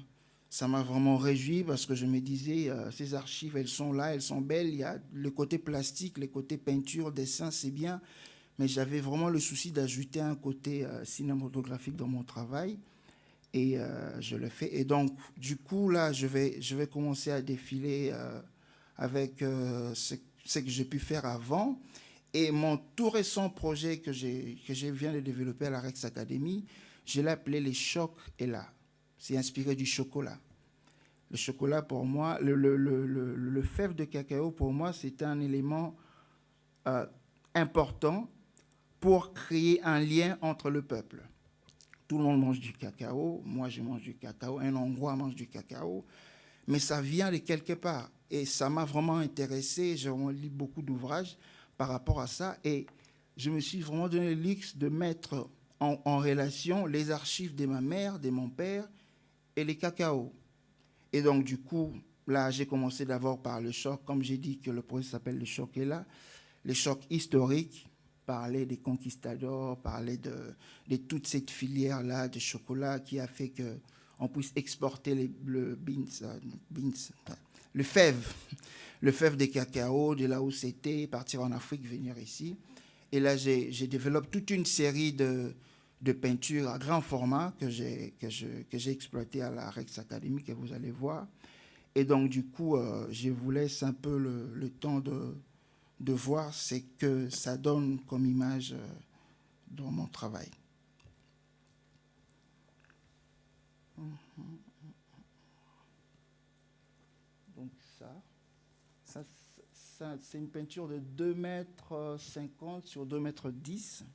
vraiment réjoui parce que je me disais, ces archives, elles sont là, elles sont belles. Il y a le côté plastique, le côté peinture, dessin, c'est bien. Mais j'avais vraiment le souci d'ajouter un côté cinématographique dans mon travail. Et je le fais. Et donc, du coup, là, je vais commencer à défiler avec ce que j'ai pu faire avant. Et mon tout récent projet que je viens de développer à la Rex Academy, je l'ai appelé Les Chocs et là. C'est inspiré du chocolat. Le chocolat, pour moi, le fève de cacao, pour moi, c'est un élément important pour créer un lien entre le peuple. Tout le monde mange du cacao, moi je mange du cacao, un Hongrois mange du cacao, mais ça vient de quelque part. Et ça m'a vraiment intéressé, j'ai vraiment lu beaucoup d'ouvrages par rapport à ça, et je me suis vraiment donné le luxe de mettre en relation les archives de ma mère, de mon père, et les cacaos. Et donc du coup, là j'ai commencé d'abord par le choc, comme j'ai dit que le projet s'appelle le choc est là, les chocs historiques, parler des conquistadors, parler de toute cette filière-là de chocolat qui a fait qu'on puisse exporter le fève des cacao, de là où c'était, partir en Afrique, venir ici. Et là, j'ai développé toute une série de peintures à grand format que j'ai exploité à la Rex Academy, que vous allez voir. Et donc, du coup, je vous laisse un peu le temps de voir ce que ça donne comme image dans mon travail. Donc ça c'est une peinture de 2,50 m sur 2,10 m.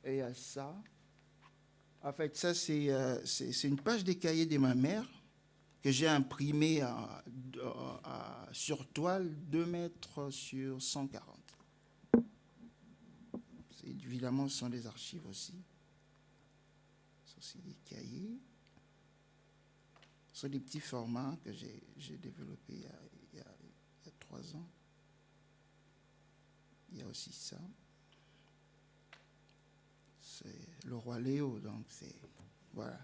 Et à ça, en fait, ça c'est une page des cahiers de ma mère que j'ai imprimé sur toile 2 mètres sur 140. Évidemment, ce sont des archives aussi. Ce sont aussi des cahiers. Ce sont des petits formats que j'ai développés il y a 3 ans. Il y a aussi ça. C'est le roi Léo, donc c'est... Voilà.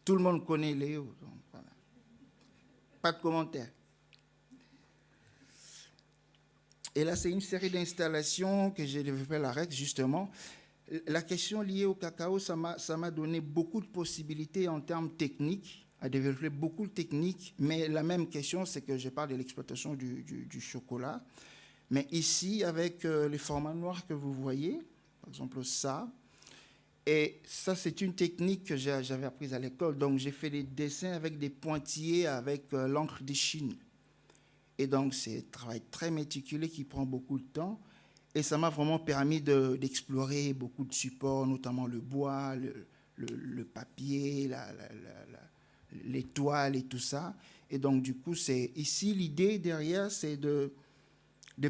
Tout le monde connaît Léo, donc voilà. Pas de commentaires. Et là, c'est une série d'installations que j'ai développées à la Rex, justement. La question liée au cacao, ça m'a donné beaucoup de possibilités en termes techniques a développé beaucoup de techniques, mais la même question, c'est que je parle de l'exploitation du chocolat. Mais ici, avec les formats noirs que vous voyez, par exemple ça, et ça, c'est une technique que j'avais apprise à l'école. Donc, j'ai fait des dessins avec des pointillés, avec l'encre de Chine. Et donc, c'est un travail très méticuleux qui prend beaucoup de temps. Et ça m'a vraiment permis d'explorer beaucoup de supports, notamment le bois, le papier, les toiles et tout ça. Et donc, du coup, c'est ici, l'idée derrière, c'est de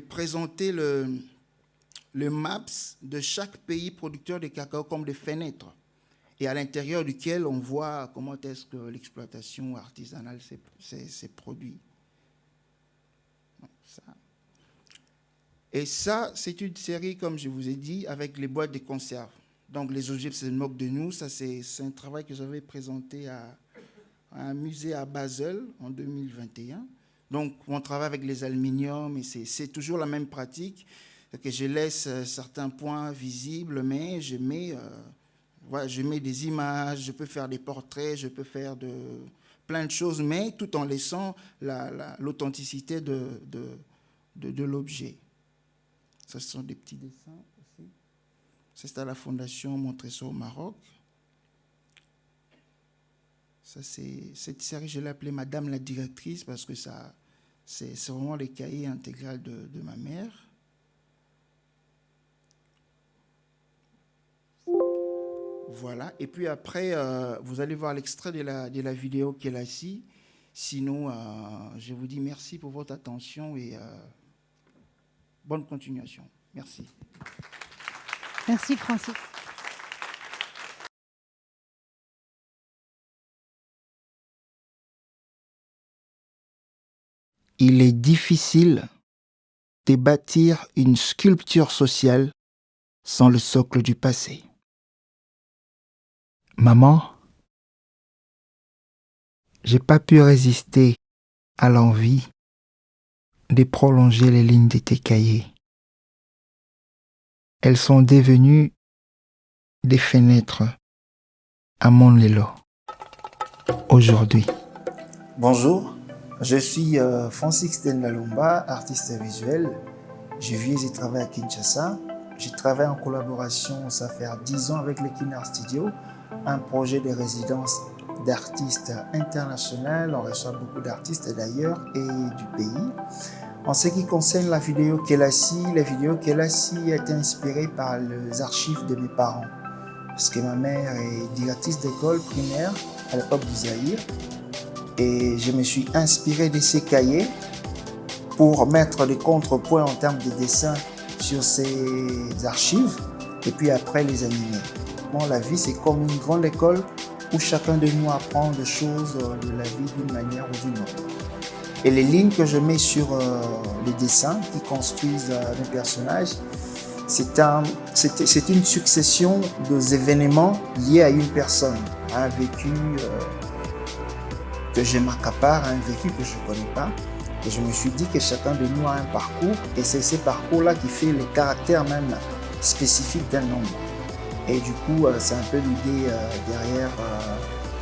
présenter le MAPS de chaque pays producteur de cacao comme des fenêtres, et à l'intérieur duquel on voit comment est-ce que l'exploitation artisanale s'est produite. Et ça, c'est une série, comme je vous ai dit, avec les boîtes de conserve. Donc, les objets se moquent de nous. Ça, c'est un travail que j'avais présenté à un musée à Basel en 2021. Donc, on travaille avec les aluminiums et c'est toujours la même pratique, que je laisse certains points visibles, mais je mets des images, je peux faire des portraits, je peux faire plein de choses, mais tout en laissant l'authenticité de l'objet. Ce sont des petits dessins aussi. C'est à la Fondation Montresor au Maroc. Ça, cette série, je l'ai appelée Madame la directrice parce que c'est vraiment les cahiers intégral de ma mère. Voilà. Et puis après, vous allez voir l'extrait de la vidéo qui est là-ci. Sinon, je vous dis merci pour votre attention et bonne continuation. Merci. Merci Francis. Il est difficile de bâtir une sculpture sociale sans le socle du passé. Maman, j'ai pas pu résister à l'envie de prolonger les lignes de tes cahiers. Elles sont devenues des fenêtres à mon Lelo. Aujourd'hui. Bonjour, je suis Francis Lalumba, artiste visuel. Je vis et travaille à Kinshasa. Je travaille en collaboration, ça fait 10 ans avec l'Equinar Studio, un projet de résidence d'artistes internationaux. On reçoit beaucoup d'artistes d'ailleurs et du pays. En ce qui concerne la vidéo Kelasi est inspirée par les archives de mes parents. Parce que ma mère est directrice d'école primaire à l'époque du Zaïre. Et je me suis inspiré de ces cahiers pour mettre des contrepoints en termes de dessin sur ces archives et puis après les animer. Bon, la vie, c'est comme une grande école où chacun de nous apprend des choses de la vie d'une manière ou d'une autre. Et les lignes que je mets sur les dessins qui construisent mes personnages, c'est une succession d'événements liés à une personne, à un vécu que je m'accapare, à un vécu que je ne connais pas. Et je me suis dit que chacun de nous a un parcours, et c'est ce parcours-là qui fait le caractère même spécifique d'un homme. Et du coup, c'est un peu l'idée derrière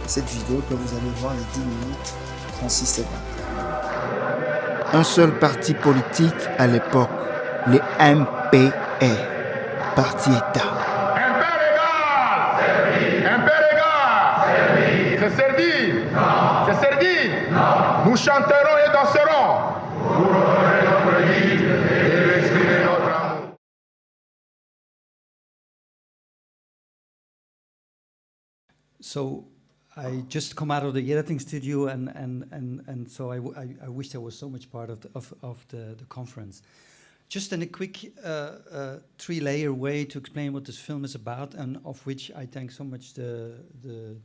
cette vidéo que vous allez voir les 10 minutes 36 secondes. Un seul parti politique à l'époque, le MPR, Parti État. C'est servi. C'est servi. Nous chanterons et danserons. Pour honorer notre vie et exprimer notre amour. So I just come out of the editing studio, and so I wish I was so much part of the conference. Just in a quick 3-layer way to explain what this film is about, and of which I thank so much the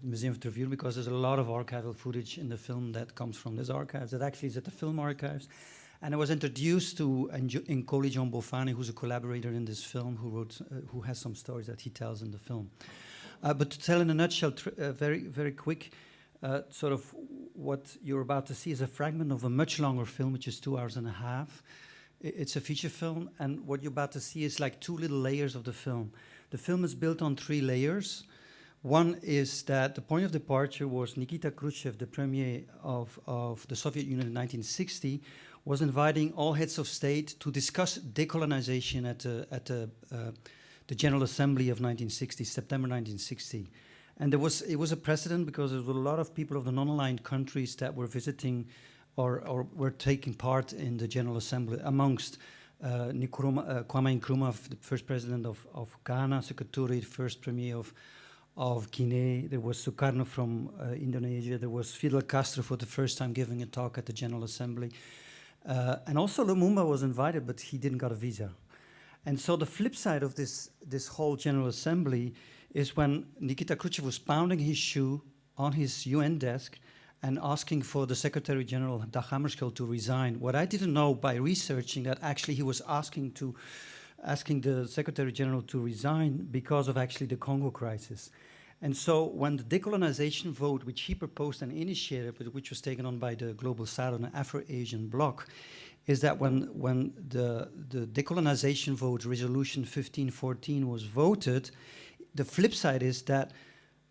Museum of Tervuren, because there's a lot of archival footage in the film that comes from this archives, that actually is at the film archives. And I was introduced to Nkoli John Bofani, who's a collaborator in this film, who has some stories that he tells in the film. But to tell in a nutshell, very, very quick, sort of what you're about to see is a fragment of a much longer film, which is 2 hours and a half. It's a feature film, and what you're about to see is like 2 little layers of the film. The film is built on 3 layers. One is that the point of departure was Nikita Khrushchev, the premier of the Soviet Union in 1960, was inviting all heads of state to discuss decolonization at the General Assembly of 1960, September 1960. And it was a precedent because there were a lot of people of the non-aligned countries that were visiting or were taking part in the General Assembly, amongst Kwame Nkrumah, the first president of Ghana, Sékou Touré, the first premier of Guinea. There was Sukarno from Indonesia. There was Fidel Castro for the first time giving a talk at the General Assembly. And also Lumumba was invited, but he didn't get a visa. And so the flip side of this whole General Assembly is when Nikita Khrushchev was pounding his shoe on his UN desk and asking for the Secretary General Dag Hammarskjöld to resign. What I didn't know by researching that actually he was asking the Secretary General to resign because of actually the Congo crisis. And so when the decolonization vote, which he proposed and initiated, but which was taken on by the Global South and Afro-Asian Bloc, is that when the decolonization vote, Resolution 1514, was voted, the flip side is that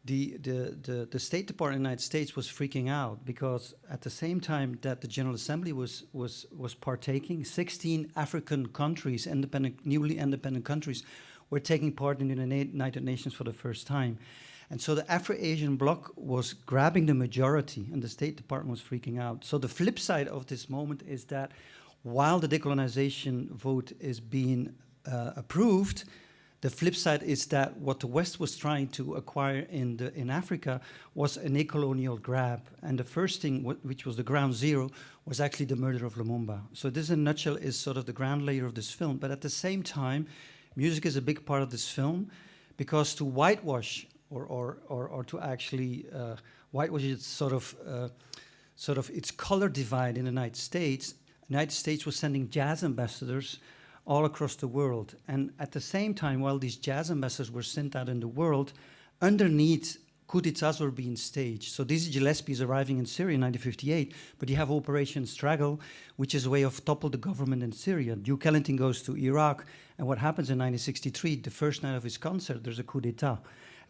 the State Department of the United States was freaking out because at the same time that the General Assembly was partaking, 16 African countries, newly independent countries, were taking part in the United Nations for the first time. And so the Afro-Asian Bloc was grabbing the majority and the State Department was freaking out. So the flip side of this moment is that while the decolonization vote is being approved, the flip side is that what the West was trying to acquire in Africa was a neocolonial grab. And the first thing, which was the ground zero, was actually the murder of Lumumba. So this in a nutshell is sort of the ground layer of this film. But at the same time, music is a big part of this film because to whitewash or to actually whitewash its sort of its color divide in the United States was sending jazz ambassadors all across the world. And at the same time, while these jazz ambassadors were sent out in the world, underneath, coup d'etats were being staged. So Dizzy Gillespie is arriving in Syria in 1958, but you have Operation Struggle, which is a way of topple the government in Syria. Duke Ellington goes to Iraq, and what happens in 1963, the first night of his concert, there's a coup d'etat.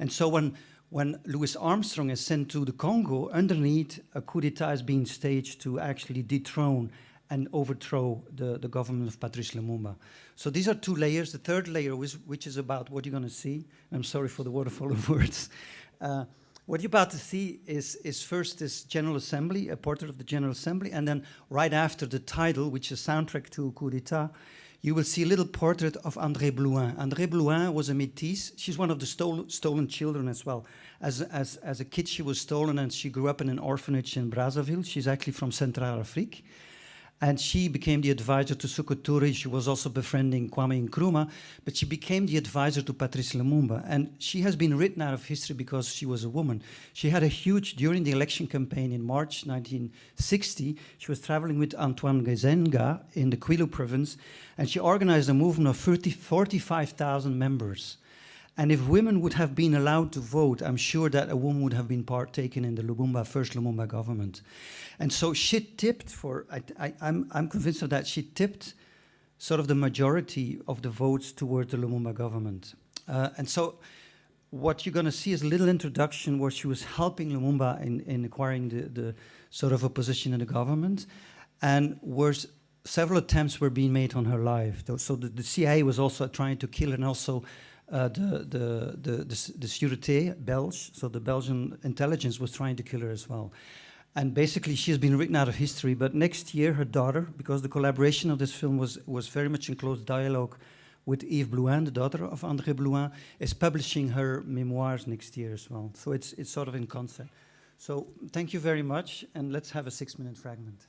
And so when Louis Armstrong is sent to the Congo, underneath, a coup d'etat is being staged to actually dethrone and overthrow the government of Patrice Lumumba. So these are two layers. The third layer, which is about what you're going to see. I'm sorry for the waterfall of words. What you're about to see is first this General Assembly, a portrait of the General Assembly, and then right after the title, which is soundtrack to coup d'etat, you will see a little portrait of André Blouin. André Blouin was a métisse. She's one of the stolen children as well. As a kid, she was stolen, and she grew up in an orphanage in Brazzaville. She's actually from Central Afrique. And she became the advisor to Sékou Touré. She was also befriending Kwame Nkrumah, but she became the advisor to Patrice Lumumba. And she has been written out of history because she was a woman. She had a huge, during the election campaign in March 1960, she was traveling with Antoine Ngezenga in the Kwilu province, and she organized a movement of 45,000 members. And if women would have been allowed to vote, I'm sure that a woman would have been partaken in the first Lumumba government. And so she tipped I'm convinced of that, she tipped sort of the majority of the votes toward the Lumumba government. And so what you're going to see is a little introduction where she was helping Lumumba in acquiring the sort of a position in the government, and where several attempts were being made on her life. So the CIA was also trying to kill her, and also the Sûreté Belge, so the Belgian intelligence, was trying to kill her as well. And basically, she has been written out of history. But next year, her daughter, because the collaboration of this film was very much in close dialogue with Yves Blouin, the daughter of André Blouin, is publishing her memoirs next year as well. So it's sort of in concept. So thank you very much, and let's have a 6-minute fragment.